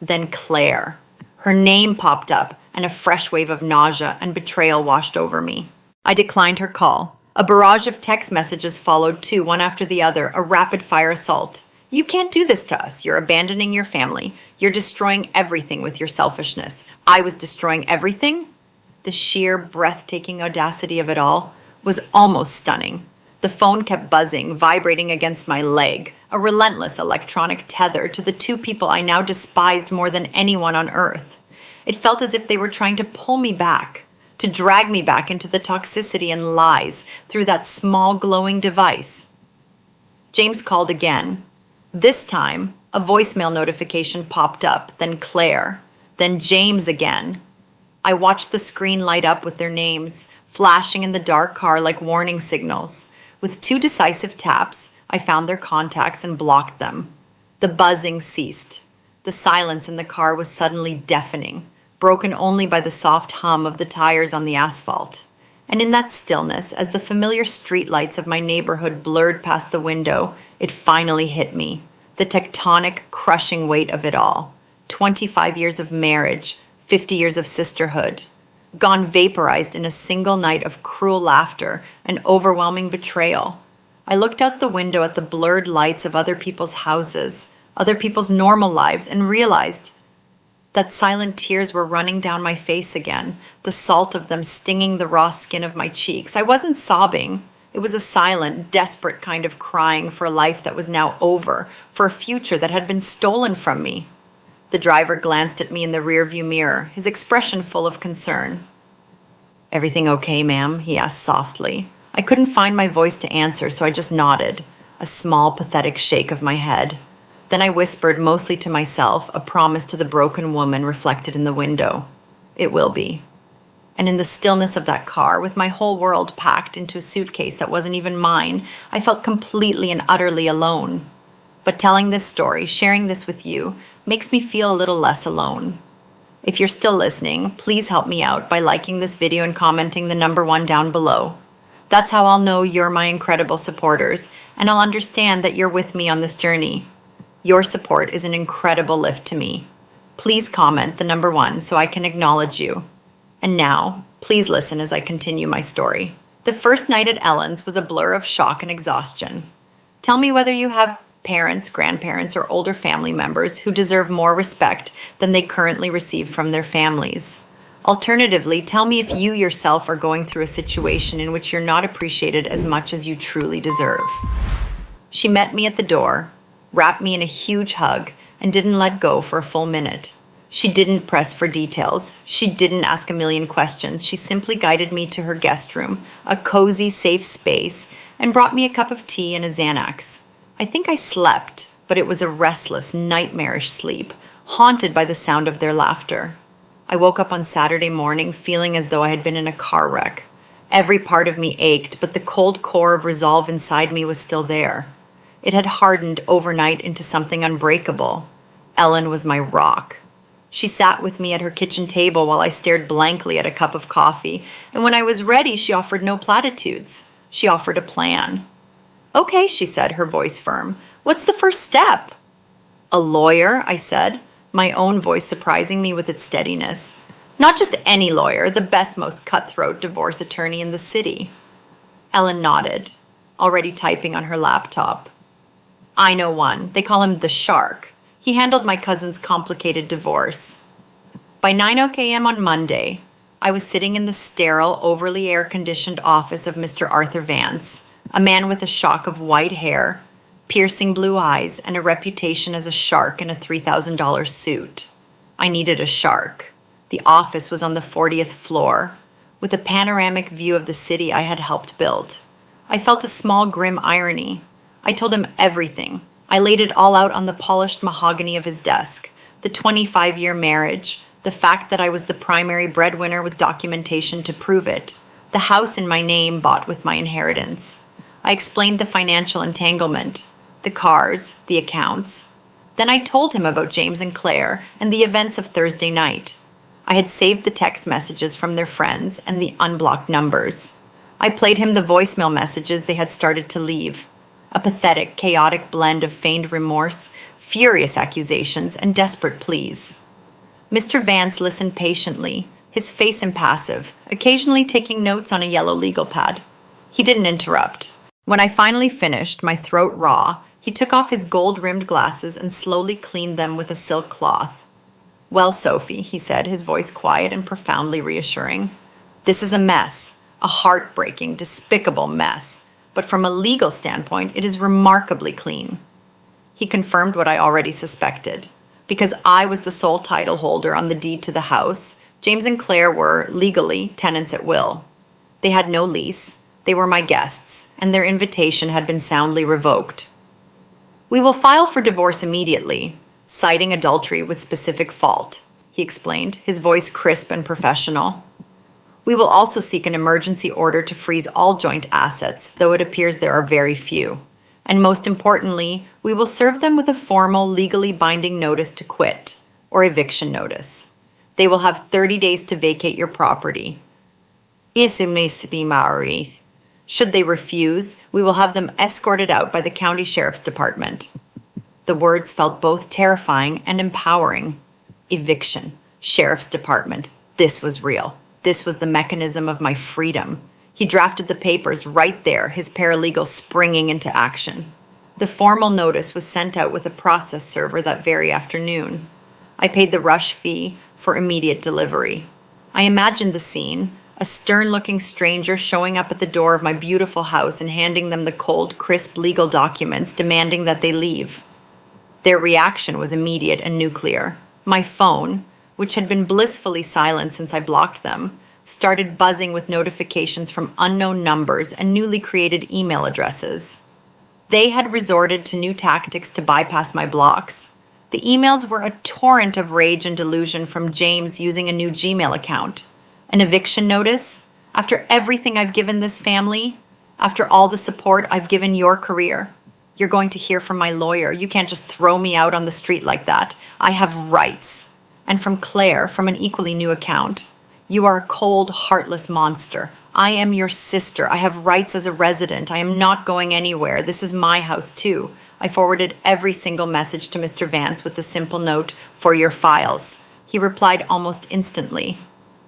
Then Claire. Her name popped up, and a fresh wave of nausea and betrayal washed over me. I declined her call. A barrage of text messages followed too, one after the other, a rapid-fire assault. "You can't do this to us. You're abandoning your family. You're destroying everything with your selfishness." I was destroying everything? The sheer, breathtaking audacity of it all was almost stunning. The phone kept buzzing, vibrating against my leg, a relentless electronic tether to the two people I now despised more than anyone on earth. It felt as if they were trying to pull me back, to drag me back into the toxicity and lies through that small glowing device. James called again. This time, a voicemail notification popped up, then Claire, then James again. I watched the screen light up with their names, flashing in the dark car like warning signals. With 2 decisive taps, I found their contacts and blocked them. The buzzing ceased. The silence in the car was suddenly deafening, broken only by the soft hum of the tires on the asphalt. And in that stillness, as the familiar streetlights of my neighborhood blurred past the window, it finally hit me. The tectonic, crushing weight of it all. 25 years of marriage, 50 years of sisterhood. Gone vaporized in a single night of cruel laughter and overwhelming betrayal. I looked out the window at the blurred lights of other people's houses, other people's normal lives, and realized that silent tears were running down my face again, the salt of them stinging the raw skin of my cheeks. I wasn't sobbing. It was a silent, desperate kind of crying for a life that was now over, for a future that had been stolen from me. The driver glanced at me in the rearview mirror, his expression full of concern. "Everything okay, ma'am?" he asked softly. I couldn't find my voice to answer, so I just nodded, a small, pathetic shake of my head. Then I whispered, mostly to myself, a promise to the broken woman reflected in the window. "It will be." And in the stillness of that car, with my whole world packed into a suitcase that wasn't even mine, I felt completely and utterly alone. But telling this story, sharing this with you, makes me feel a little less alone. If you're still listening, please help me out by liking this video and commenting the number 1 down below. That's how I'll know you're my incredible supporters, and I'll understand that you're with me on this journey. Your support is an incredible lift to me. Please comment the number 1 so I can acknowledge you. And now, please listen as I continue my story. The first night at Ellen's was a blur of shock and exhaustion. Tell me whether you have parents, grandparents, or older family members who deserve more respect than they currently receive from their families. Alternatively, tell me if you yourself are going through a situation in which you're not appreciated as much as you truly deserve. She met me at the door, wrapped me in a huge hug, and didn't let go for a full minute. She didn't press for details. She didn't ask a million questions. She simply guided me to her guest room, a cozy, safe space, and brought me a cup of tea and a Xanax. I think I slept, but it was a restless, nightmarish sleep, haunted by the sound of their laughter. I woke up on Saturday morning feeling as though I had been in a car wreck. Every part of me ached, but the cold core of resolve inside me was still there. It had hardened overnight into something unbreakable. Ellen was my rock. She sat with me at her kitchen table while I stared blankly at a cup of coffee, and when I was ready, she offered no platitudes. She offered a plan. "Okay," she said, her voice firm. "What's the first step?" "A lawyer," I said, my own voice surprising me with its steadiness. "Not just any lawyer, the best, most cutthroat divorce attorney in the city." Ellen nodded, already typing on her laptop. "I know one. They call him the Shark. He handled my cousin's complicated divorce." By 9 a.m. on Monday, I was sitting in the sterile, overly air-conditioned office of Mr. Arthur Vance, a man with a shock of white hair, piercing blue eyes, and a reputation as a shark in a $3,000 suit. I needed a shark. The office was on the 40th floor, with a panoramic view of the city I had helped build. I felt a small grim irony. I told him everything. I laid it all out on the polished mahogany of his desk. The 25-year marriage, the fact that I was the primary breadwinner with documentation to prove it, the house in my name bought with my inheritance. I explained the financial entanglement, the cars, the accounts. Then I told him about James and Claire and the events of Thursday night. I had saved the text messages from their friends and the unblocked numbers. I played him the voicemail messages they had started to leave. A pathetic, chaotic blend of feigned remorse, furious accusations, and desperate pleas. Mr. Vance listened patiently, his face impassive, occasionally taking notes on a yellow legal pad. He didn't interrupt. When I finally finished, my throat raw, he took off his gold-rimmed glasses and slowly cleaned them with a silk cloth. "Well, Sophie," he said, his voice quiet and profoundly reassuring, "this is a mess, a heartbreaking, despicable mess, but from a legal standpoint, it is remarkably clean." He confirmed what I already suspected. Because I was the sole title holder on the deed to the house, James and Claire were, legally, tenants at will. They had no lease, they were my guests, and their invitation had been soundly revoked. "We will file for divorce immediately, citing adultery with specific fault," he explained, his voice crisp and professional. "We will also seek an emergency order to freeze all joint assets, though it appears there are very few. And most importantly, we will serve them with a formal, legally binding notice to quit, or eviction notice. They will have 30 days to vacate your property. Should they refuse, we will have them escorted out by the county sheriff's department." The words felt both terrifying and empowering. Eviction, sheriff's department. This was real. This was the mechanism of my freedom. He drafted the papers right there, his paralegal springing into action. The formal notice was sent out with a process server that very afternoon. I paid the rush fee for immediate delivery. I imagined the scene, a stern-looking stranger showing up at the door of my beautiful house and handing them the cold, crisp legal documents demanding that they leave. Their reaction was immediate and nuclear. My phone, which had been blissfully silent since I blocked them, started buzzing with notifications from unknown numbers and newly created email addresses. They had resorted to new tactics to bypass my blocks. The emails were a torrent of rage and delusion from James using a new Gmail account. An eviction notice? After everything I've given this family? After all the support I've given your career? You're going to hear from my lawyer. You can't just throw me out on the street like that. I have rights. And from Claire, from an equally new account. You are a cold, heartless monster. I am your sister. I have rights as a resident. I am not going anywhere. This is my house too. I forwarded every single message to Mr. Vance with the simple note, "For your files." He replied almost instantly.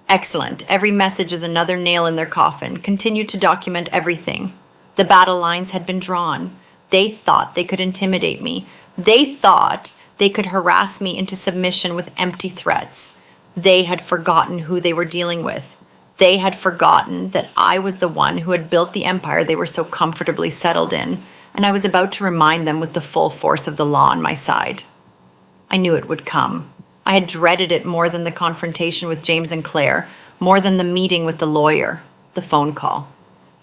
"Excellent. Every message is another nail in their coffin. Continue to document everything." The battle lines had been drawn. They thought they could intimidate me. They thought they could harass me into submission with empty threats. They had forgotten who they were dealing with. They had forgotten that I was the one who had built the empire they were so comfortably settled in, and I was about to remind them with the full force of the law on my side. I knew it would come. I had dreaded it more than the confrontation with James and Claire, more than the meeting with the lawyer, the phone call.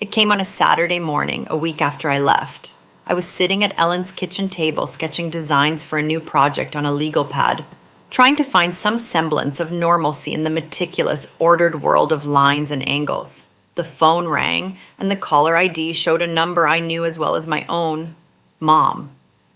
It came on a Saturday morning, a week after I left. I was sitting at Ellen's kitchen table sketching designs for a new project on a legal pad, trying to find some semblance of normalcy in the meticulous, ordered world of lines and angles. The phone rang, and the caller ID showed a number I knew as well as my own. Mom.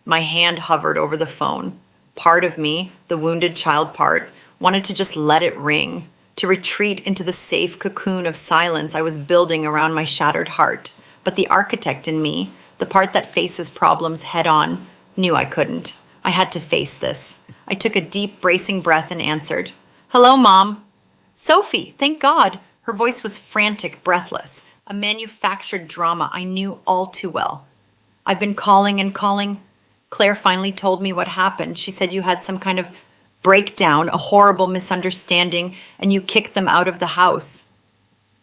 My hand hovered over the phone. Part of me, the wounded child part, wanted to just let it ring, to retreat into the safe cocoon of silence I was building around my shattered heart. But the architect in me, the part that faces problems head-on, knew I couldn't. I had to face this. I took a deep, bracing breath and answered. "Hello, Mom." "Sophie, thank God." Her voice was frantic, breathless, a manufactured drama I knew all too well. "I've been calling and calling. Claire finally told me what happened. She said you had some kind of breakdown, a horrible misunderstanding, and you kicked them out of the house."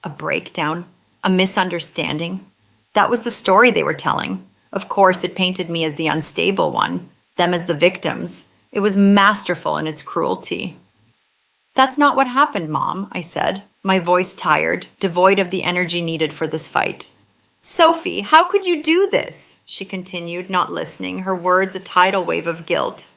A breakdown? A misunderstanding? That was the story they were telling. Of course, it painted me as the unstable one, them as the victims. It was masterful in its cruelty. That's not what happened, Mom, I said, my voice tired, devoid of the energy needed for this fight. Sophie, how could you do this? She continued, not listening, her words a tidal wave of guilt.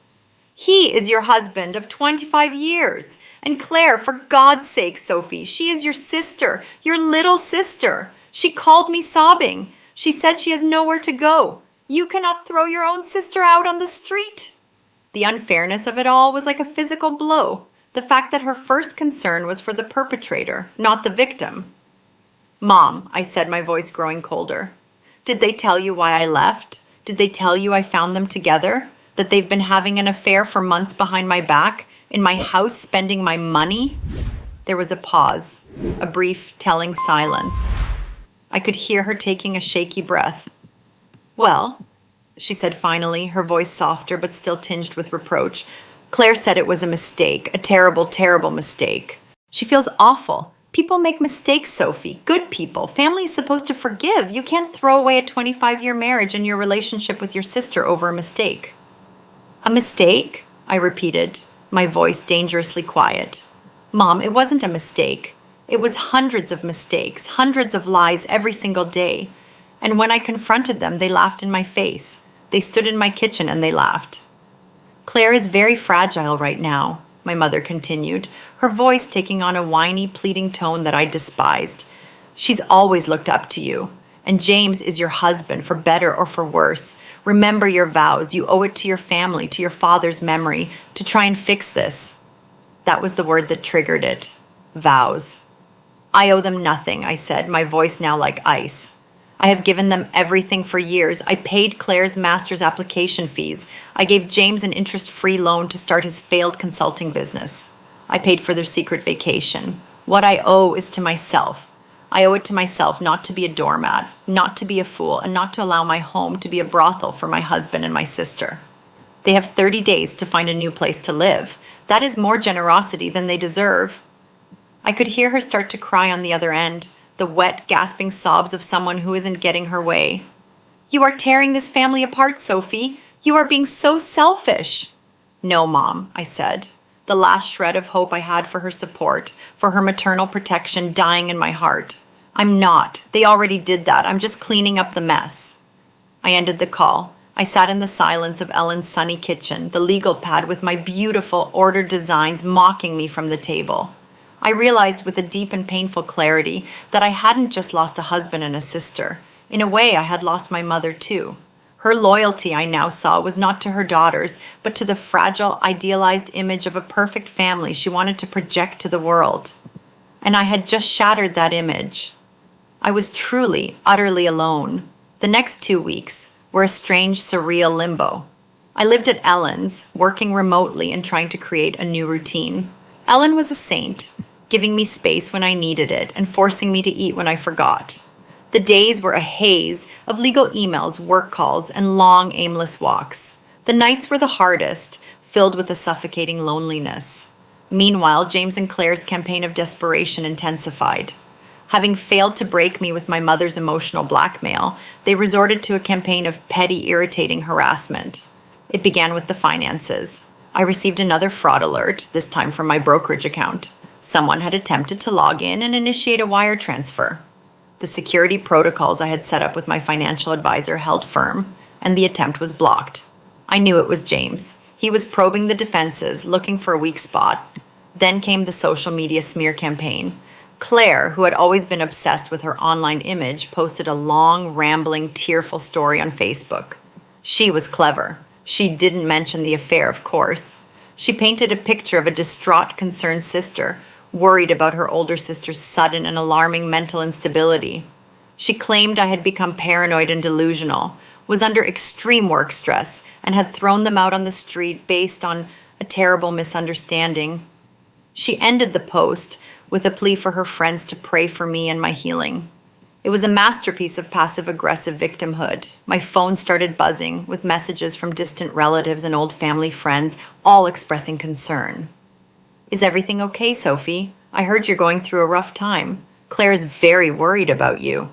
He is your husband of 25 years. And Claire, for God's sake, Sophie, she is your sister, your little sister. She called me sobbing. She said she has nowhere to go. You cannot throw your own sister out on the street. The unfairness of it all was like a physical blow. The fact that her first concern was for the perpetrator, not the victim. Mom, I said, my voice growing colder. Did they tell you why I left? Did they tell you I found them together? That they've been having an affair for months behind my back, in my house spending my money? There was a pause, a brief, telling silence. I could hear her taking a shaky breath. Well, she said finally, her voice softer but still tinged with reproach. Claire said it was a mistake, a terrible, terrible mistake. She feels awful. People make mistakes, Sophie. Good people. Family is supposed to forgive. You can't throw away a 25-year marriage and your relationship with your sister over a mistake. A mistake? I repeated, my voice dangerously quiet. Mom, it wasn't a mistake. It was hundreds of mistakes, hundreds of lies every single day. And when I confronted them, they laughed in my face. They stood in my kitchen and they laughed. Claire is very fragile right now, my mother continued, her voice taking on a whiny, pleading tone that I despised. She's always looked up to you. And James is your husband, for better or for worse. Remember your vows. You owe it to your family, to your father's memory, to try and fix this. That was the word that triggered it. Vows. I owe them nothing, I said, my voice now like ice. I have given them everything for years. I paid Claire's master's application fees. I gave James an interest-free loan to start his failed consulting business. I paid for their secret vacation. What I owe is to myself. I owe it to myself not to be a doormat, not to be a fool, and not to allow my home to be a brothel for my husband and my sister. They have 30 days to find a new place to live. That is more generosity than they deserve. I could hear her start to cry on the other end, the wet, gasping sobs of someone who isn't getting her way. You are tearing this family apart, Sophie. You are being so selfish. No, Mom, I said, the last shred of hope I had for her support, for her maternal protection dying in my heart. I'm not. They already did that. I'm just cleaning up the mess. I ended the call. I sat in the silence of Ellen's sunny kitchen, the legal pad with my beautiful, ordered designs mocking me from the table. I realized with a deep and painful clarity that I hadn't just lost a husband and a sister. In a way, I had lost my mother too. Her loyalty, I now saw, was not to her daughters, but to the fragile, idealized image of a perfect family she wanted to project to the world. And I had just shattered that image. I was truly, utterly alone. The next 2 weeks were a strange, surreal limbo. I lived at Ellen's, working remotely and trying to create a new routine. Ellen was a saint, giving me space when I needed it and forcing me to eat when I forgot. The days were a haze of legal emails, work calls, and long, aimless walks. The nights were the hardest, filled with a suffocating loneliness. Meanwhile, James and Claire's campaign of desperation intensified. Having failed to break me with my mother's emotional blackmail, they resorted to a campaign of petty, irritating harassment. It began with the finances. I received another fraud alert, this time from my brokerage account. Someone had attempted to log in and initiate a wire transfer. The security protocols I had set up with my financial advisor held firm, and the attempt was blocked. I knew it was James. He was probing the defenses, looking for a weak spot. Then came the social media smear campaign. Claire, who had always been obsessed with her online image, posted a long, rambling, tearful story on Facebook. She was clever. She didn't mention the affair, of course. She painted a picture of a distraught, concerned sister, worried about her older sister's sudden and alarming mental instability. She claimed I had become paranoid and delusional, was under extreme work stress, and had thrown them out on the street based on a terrible misunderstanding. She ended the post with a plea for her friends to pray for me and my healing. It was a masterpiece of passive-aggressive victimhood. My phone started buzzing with messages from distant relatives and old family friends, all expressing concern. Is everything okay, Sophie? I heard you're going through a rough time. Claire is very worried about you.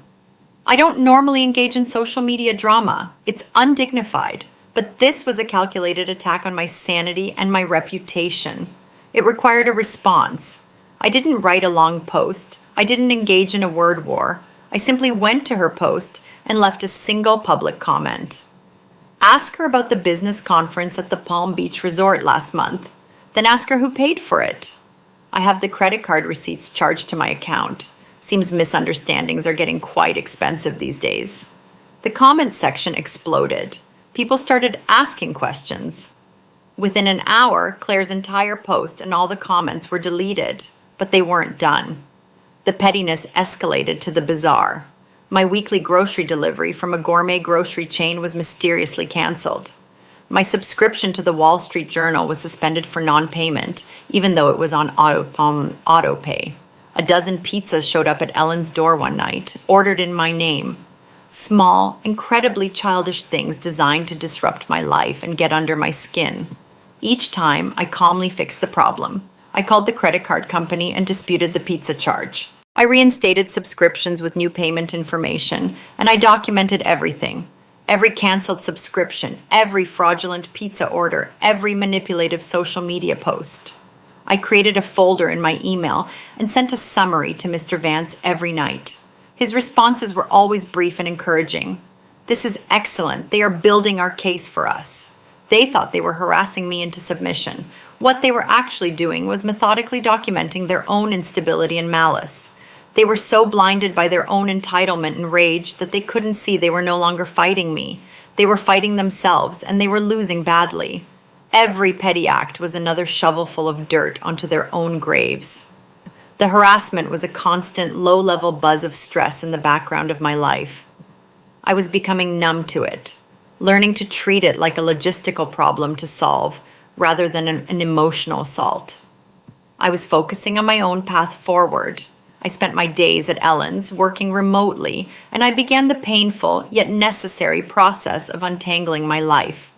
I don't normally engage in social media drama. It's undignified. But this was a calculated attack on my sanity and my reputation. It required a response. I didn't write a long post. I didn't engage in a word war. I simply went to her post and left a single public comment. Ask her about the business conference at the Palm Beach Resort last month. Then ask her who paid for it. I have the credit card receipts charged to my account. Seems misunderstandings are getting quite expensive these days. The comment section exploded. People started asking questions. Within an hour, Claire's entire post and all the comments were deleted, but they weren't done. The pettiness escalated to the bizarre. My weekly grocery delivery from a gourmet grocery chain was mysteriously canceled. My subscription to the Wall Street Journal was suspended for non-payment, even though it was on auto-pay. A dozen pizzas showed up at Ellen's door one night, ordered in my name. Small, incredibly childish things designed to disrupt my life and get under my skin. Each time, I calmly fixed the problem. I called the credit card company and disputed the pizza charge. I reinstated subscriptions with new payment information, and I documented everything. Every canceled subscription, every fraudulent pizza order, every manipulative social media post. I created a folder in my email and sent a summary to Mr. Vance every night. His responses were always brief and encouraging. "This is excellent. They are building our case for us." They thought they were harassing me into submission. What they were actually doing was methodically documenting their own instability and malice. They were so blinded by their own entitlement and rage that they couldn't see they were no longer fighting me. They were fighting themselves, and they were losing badly. Every petty act was another shovelful of dirt onto their own graves. The harassment was a constant, low-level buzz of stress in the background of my life. I was becoming numb to it, learning to treat it like a logistical problem to solve rather than an emotional assault. I was focusing on my own path forward. I spent my days at Ellen's working remotely, and I began the painful yet necessary process of untangling my life.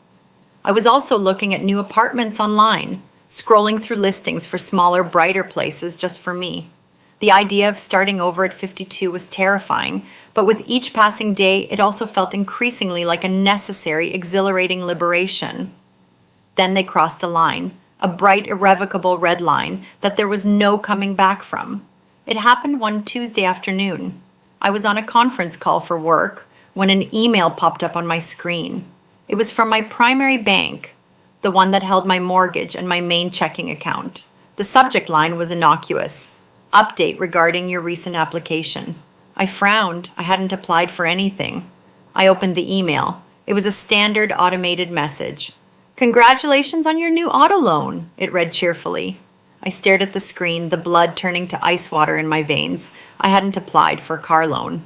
I was also looking at new apartments online, scrolling through listings for smaller, brighter places just for me. The idea of starting over at 52 was terrifying, but with each passing day, it also felt increasingly like a necessary, exhilarating liberation. Then they crossed a line, a bright, irrevocable red line that there was no coming back from. It happened one Tuesday afternoon. I was on a conference call for work when an email popped up on my screen. It was from my primary bank, the one that held my mortgage and my main checking account. The subject line was innocuous: "Update regarding your recent application." I frowned. I hadn't applied for anything. I opened the email. It was a standard automated message. "Congratulations on your new auto loan," it read cheerfully. I stared at the screen, the blood turning to ice water in my veins. I hadn't applied for a car loan.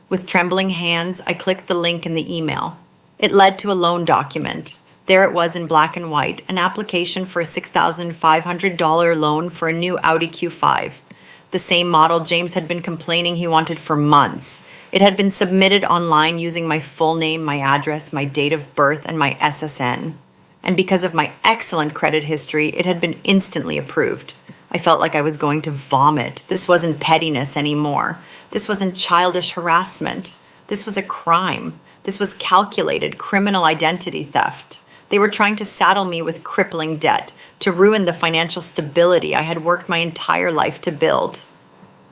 With trembling hands, I clicked the link in the email. It led to a loan document. There it was in black and white, an application for a $6,500 loan for a new Audi Q5, the same model James had been complaining he wanted for months. It had been submitted online using my full name, my address, my date of birth, and my SSN. And because of my excellent credit history, it had been instantly approved. I felt like I was going to vomit. This wasn't pettiness anymore. This wasn't childish harassment. This was a crime. This was calculated criminal identity theft. They were trying to saddle me with crippling debt, to ruin the financial stability I had worked my entire life to build.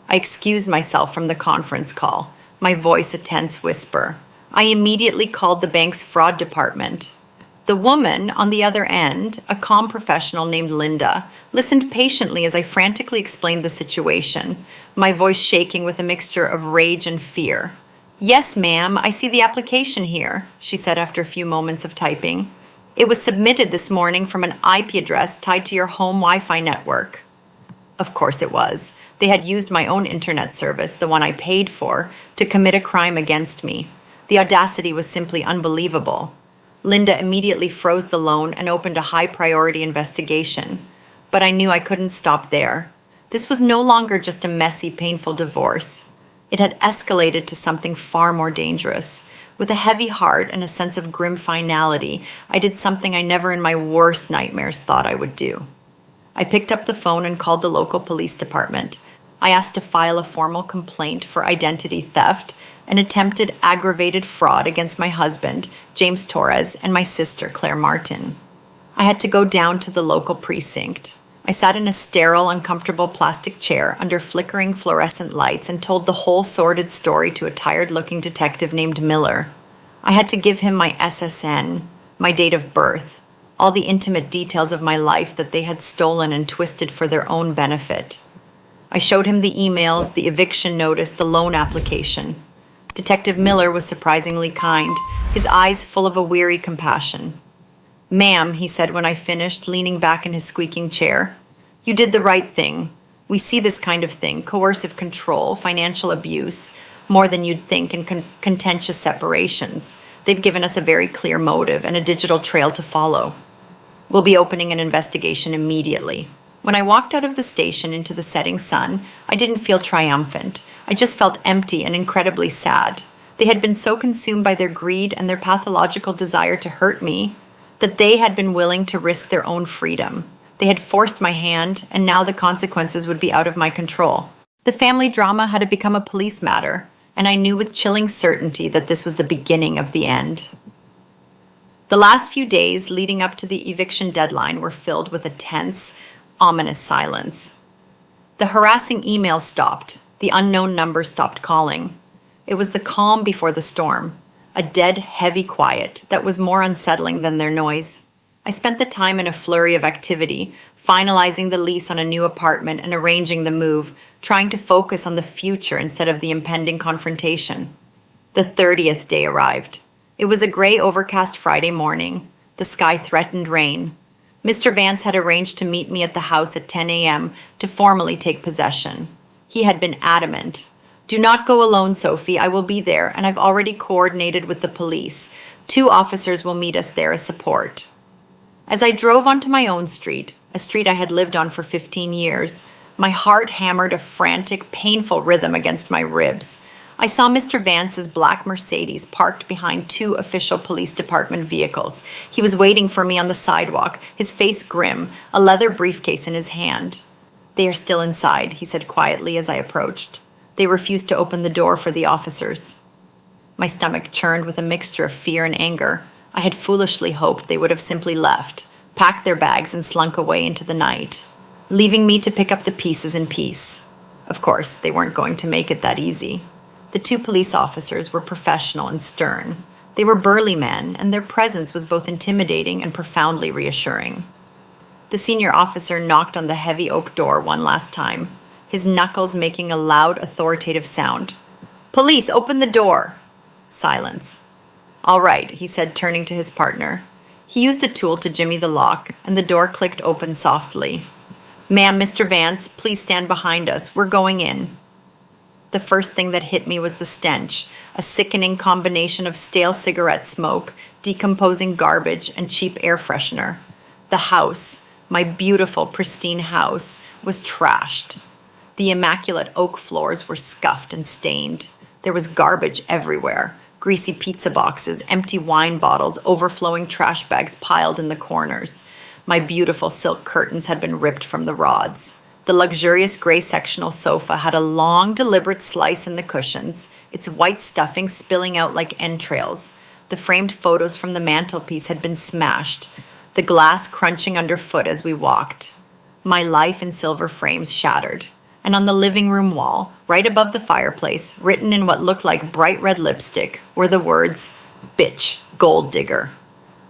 I excused myself from the conference call, my voice a tense whisper. I immediately called the bank's fraud department. The woman on the other end, a calm professional named Linda, listened patiently as I frantically explained the situation, my voice shaking with a mixture of rage and fear. "Yes, ma'am, I see the application here," she said after a few moments of typing. "It was submitted this morning from an IP address tied to your home Wi-Fi network." Of course it was. They had used my own internet service, the one I paid for, to commit a crime against me. The audacity was simply unbelievable. Linda immediately froze the loan and opened a high-priority investigation. But I knew I couldn't stop there. This was no longer just a messy, painful divorce. It had escalated to something far more dangerous. With a heavy heart and a sense of grim finality, I did something I never in my worst nightmares thought I would do. I picked up the phone and called the local police department. I asked to file a formal complaint for identity theft and attempted aggravated fraud against my husband, James Torres, and my sister, Claire Martin. I had to go down to the local precinct. I sat in a sterile, uncomfortable plastic chair under flickering fluorescent lights and told the whole sordid story to a tired-looking detective named Miller. I had to give him my SSN, my date of birth, all the intimate details of my life that they had stolen and twisted for their own benefit. I showed him the emails, the eviction notice, the loan application. Detective Miller was surprisingly kind, his eyes full of a weary compassion. "Ma'am," he said when I finished, leaning back in his squeaking chair, "you did the right thing. We see this kind of thing, coercive control, financial abuse, more than you'd think in contentious separations. They've given us a very clear motive and a digital trail to follow. We'll be opening an investigation immediately." When I walked out of the station into the setting sun, I didn't feel triumphant. I just felt empty and incredibly sad. They had been so consumed by their greed and their pathological desire to hurt me that they had been willing to risk their own freedom. They had forced my hand, and now the consequences would be out of my control. The family drama had become a police matter, and I knew with chilling certainty that this was the beginning of the end. The last few days leading up to the eviction deadline were filled with a tense, ominous silence. The harassing emails stopped. The unknown number stopped calling. It was the calm before the storm, a dead, heavy quiet that was more unsettling than their noise. I spent the time in a flurry of activity, finalizing the lease on a new apartment and arranging the move, trying to focus on the future instead of the impending confrontation. The 30th day arrived. It was a gray, overcast Friday morning. The sky threatened rain. Mr. Vance had arranged to meet me at the house at 10 a.m. to formally take possession. He had been adamant. "Do not go alone, Sophie. I will be there, and I've already coordinated with the police. 2 officers will meet us there as support." As I drove onto my own street, a street I had lived on for 15 years, my heart hammered a frantic, painful rhythm against my ribs. I saw Mr. Vance's black Mercedes parked behind 2 official police department vehicles. He was waiting for me on the sidewalk, his face grim, a leather briefcase in his hand. "They are still inside," he said quietly as I approached. They refused to open the door for the officers. My stomach churned with a mixture of fear and anger. I had foolishly hoped they would have simply left, packed their bags and slunk away into the night, leaving me to pick up the pieces in peace. Of course, they weren't going to make it that easy. The 2 police officers were professional and stern. They were burly men, and their presence was both intimidating and profoundly reassuring. The senior officer knocked on the heavy oak door one last time, his knuckles making a loud, authoritative sound. "Police, open the door!" Silence. "All right," he said, turning to his partner. He used a tool to jimmy the lock, and the door clicked open softly. "Ma'am, Mr. Vance, please stand behind us. We're going in." The first thing that hit me was the stench, a sickening combination of stale cigarette smoke, decomposing garbage, and cheap air freshener. The house, my beautiful, pristine house, was trashed. The immaculate oak floors were scuffed and stained. There was garbage everywhere. Greasy pizza boxes, empty wine bottles, overflowing trash bags piled in the corners. My beautiful silk curtains had been ripped from the rods. The luxurious gray sectional sofa had a long, deliberate slice in the cushions, its white stuffing spilling out like entrails. The framed photos from the mantelpiece had been smashed, the glass crunching underfoot as we walked. My life in silver frames shattered. And on the living room wall, right above the fireplace, written in what looked like bright red lipstick, were the words, "Bitch, gold digger."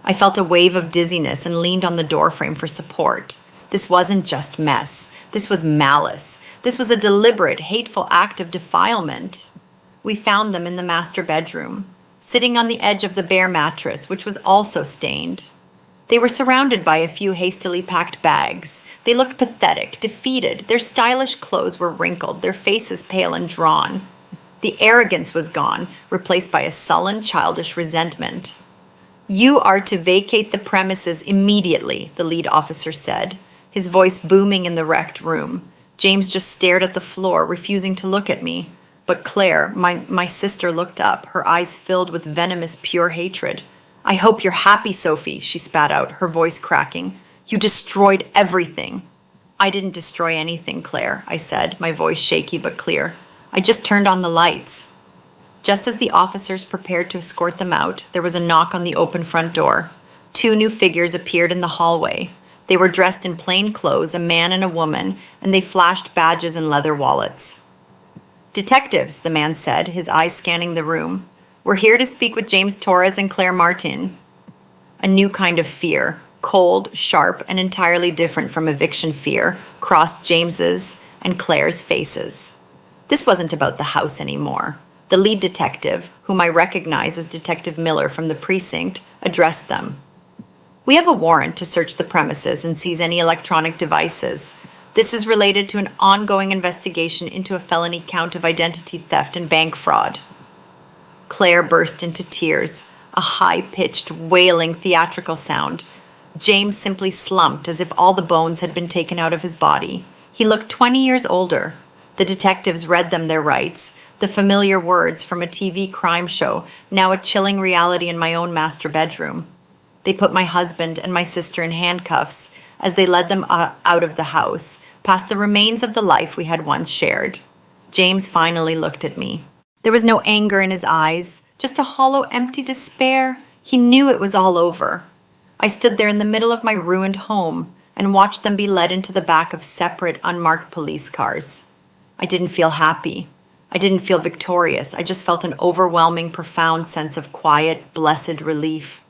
I felt a wave of dizziness and leaned on the doorframe for support. This wasn't just mess. This was malice. This was a deliberate, hateful act of defilement. We found them in the master bedroom, sitting on the edge of the bare mattress, which was also stained. They were surrounded by a few hastily packed bags. They looked pathetic, defeated. Their stylish clothes were wrinkled, their faces pale and drawn. The arrogance was gone, replaced by a sullen, childish resentment. "You are to vacate the premises immediately," the lead officer said, his voice booming in the wrecked room. James just stared at the floor, refusing to look at me. But Claire, my sister, looked up, her eyes filled with venomous, pure hatred. "I hope you're happy, Sophie," she spat out, her voice cracking. "You destroyed everything." "I didn't destroy anything, Claire," I said, my voice shaky but clear. "I just turned on the lights." Just as the officers prepared to escort them out, there was a knock on the open front door. 2 new figures appeared in the hallway. They were dressed in plain clothes, a man and a woman, and they flashed badges and leather wallets. "Detectives," the man said, his eyes scanning the room. "We're here to speak with James Torres and Claire Martin." A new kind of fear, cold, sharp, and entirely different from eviction fear, crossed James's and Claire's faces. This wasn't about the house anymore. The lead detective, whom I recognize as Detective Miller from the precinct, addressed them. "We have a warrant to search the premises and seize any electronic devices. This is related to an ongoing investigation into a felony count of identity theft and bank fraud." Claire burst into tears, a high-pitched, wailing theatrical sound. James simply slumped as if all the bones had been taken out of his body. He looked 20 years older. The detectives read them their rights, the familiar words from a TV crime show, now a chilling reality in my own master bedroom. They put my husband and my sister in handcuffs as they led them out of the house, past the remains of the life we had once shared. James finally looked at me. There was no anger in his eyes, just a hollow, empty despair. He knew it was all over. I stood there in the middle of my ruined home and watched them be led into the back of separate, unmarked police cars. I didn't feel happy. I didn't feel victorious. I just felt an overwhelming, profound sense of quiet, blessed relief.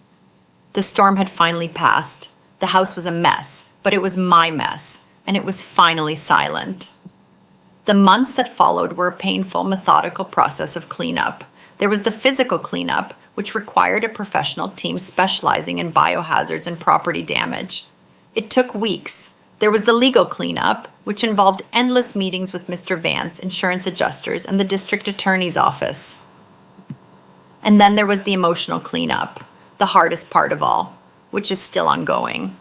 The storm had finally passed. The house was a mess, but it was my mess, and it was finally silent. The months that followed were a painful, methodical process of cleanup. There was the physical cleanup, which required a professional team specializing in biohazards and property damage. It took weeks. There was the legal cleanup, which involved endless meetings with Mr. Vance, insurance adjusters, and the district attorney's office. And then there was the emotional cleanup, the hardest part of all, which is still ongoing.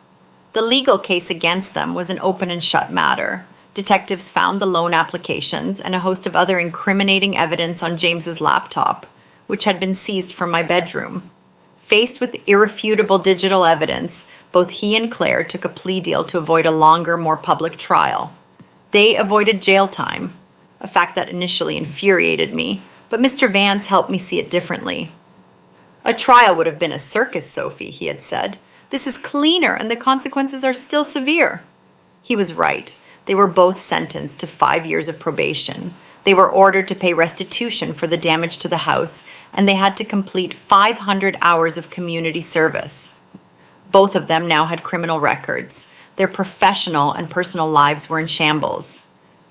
The legal case against them was an open and shut matter. Detectives found the loan applications and a host of other incriminating evidence on James's laptop, which had been seized from my bedroom. Faced with irrefutable digital evidence, both he and Claire took a plea deal to avoid a longer, more public trial. They avoided jail time, a fact that initially infuriated me, but Mr. Vance helped me see it differently. "A trial would have been a circus, Sophie," he had said. "This is cleaner, and the consequences are still severe." He was right. They were both sentenced to 5 years of probation. They were ordered to pay restitution for the damage to the house, and they had to complete 500 hours of community service. Both of them now had criminal records. Their professional and personal lives were in shambles.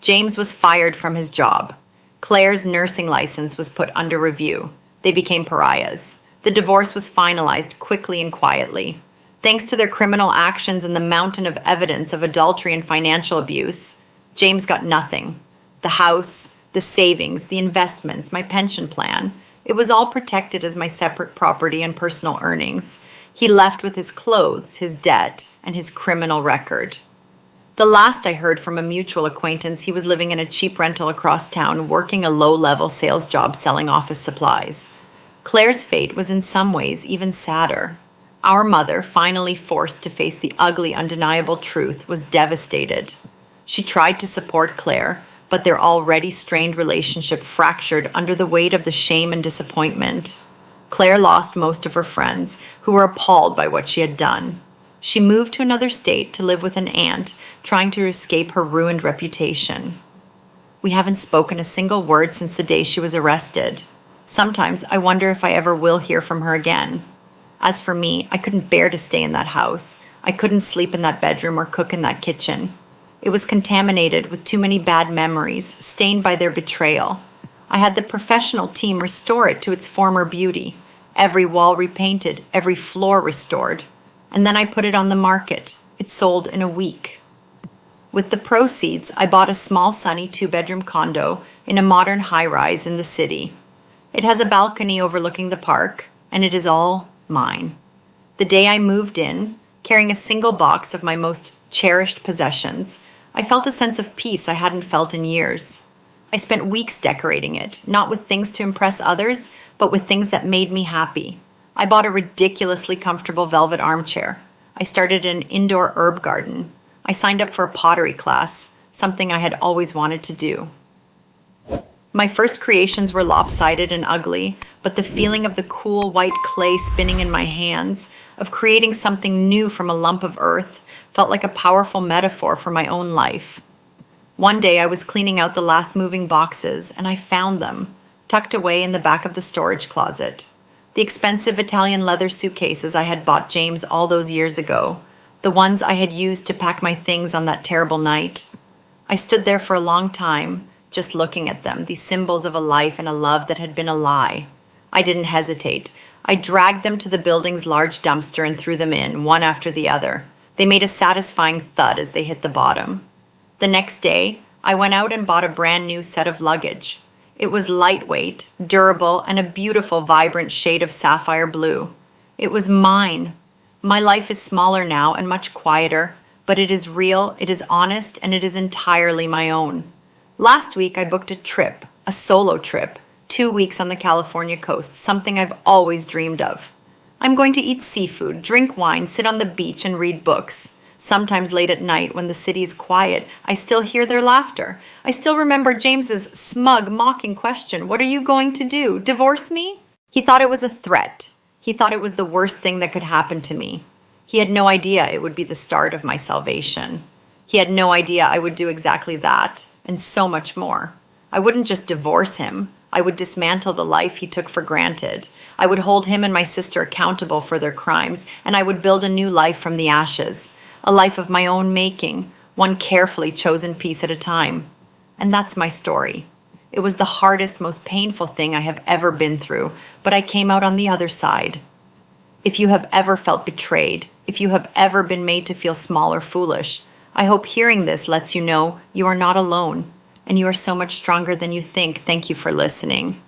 James was fired from his job. Claire's nursing license was put under review. They became pariahs. The divorce was finalized quickly and quietly. Thanks to their criminal actions and the mountain of evidence of adultery and financial abuse, James got nothing. The house, the savings, the investments, my pension plan, it was all protected as my separate property and personal earnings. He left with his clothes, his debt, and his criminal record. The last I heard from a mutual acquaintance, he was living in a cheap rental across town, working a low-level sales job selling office supplies. Claire's fate was in some ways even sadder. Our mother, finally forced to face the ugly, undeniable truth, was devastated. She tried to support Claire, but their already strained relationship fractured under the weight of the shame and disappointment. Claire lost most of her friends, who were appalled by what she had done. She moved to another state to live with an aunt, trying to escape her ruined reputation. We haven't spoken a single word since the day she was arrested. Sometimes I wonder if I ever will hear from her again. As for me, I couldn't bear to stay in that house. I couldn't sleep in that bedroom or cook in that kitchen. It was contaminated with too many bad memories, stained by their betrayal. I had the professional team restore it to its former beauty. Every wall repainted, every floor restored. And then I put it on the market. It sold in a week. With the proceeds, I bought a small, sunny 2-bedroom condo in a modern high-rise in the city. It has a balcony overlooking the park, and it is all mine. The day I moved in, carrying a single box of my most cherished possessions, I felt a sense of peace I hadn't felt in years. I spent weeks decorating it, not with things to impress others, but with things that made me happy. I bought a ridiculously comfortable velvet armchair. I started an indoor herb garden. I signed up for a pottery class, something I had always wanted to do. My first creations were lopsided and ugly, but the feeling of the cool white clay spinning in my hands, of creating something new from a lump of earth, felt like a powerful metaphor for my own life. One day I was cleaning out the last moving boxes, and I found them, tucked away in the back of the storage closet. The expensive Italian leather suitcases I had bought James all those years ago, the ones I had used to pack my things on that terrible night. I stood there for a long time, just looking at them, these symbols of a life and a love that had been a lie. I didn't hesitate. I dragged them to the building's large dumpster and threw them in, one after the other. They made a satisfying thud as they hit the bottom. The next day, I went out and bought a brand new set of luggage. It was lightweight, durable, and a beautiful, vibrant shade of sapphire blue. It was mine. My life is smaller now and much quieter, but it is real, it is honest, and it is entirely my own. Last week, I booked a trip, a solo trip, 2 weeks on the California coast, something I've always dreamed of. I'm going to eat seafood, drink wine, sit on the beach, and read books. Sometimes late at night, when the city is quiet, I still hear their laughter. I still remember James's smug, mocking question, "What are you going to do? Divorce me?" He thought it was a threat. He thought it was the worst thing that could happen to me. He had no idea it would be the start of my salvation. He had no idea I would do exactly that, and so much more. I wouldn't just divorce him. I would dismantle the life he took for granted. I would hold him and my sister accountable for their crimes, and I would build a new life from the ashes. A life of my own making, one carefully chosen piece at a time. And that's my story. It was the hardest, most painful thing I have ever been through, but I came out on the other side. If you have ever felt betrayed, if you have ever been made to feel small or foolish, I hope hearing this lets you know you are not alone, and you are so much stronger than you think. Thank you for listening.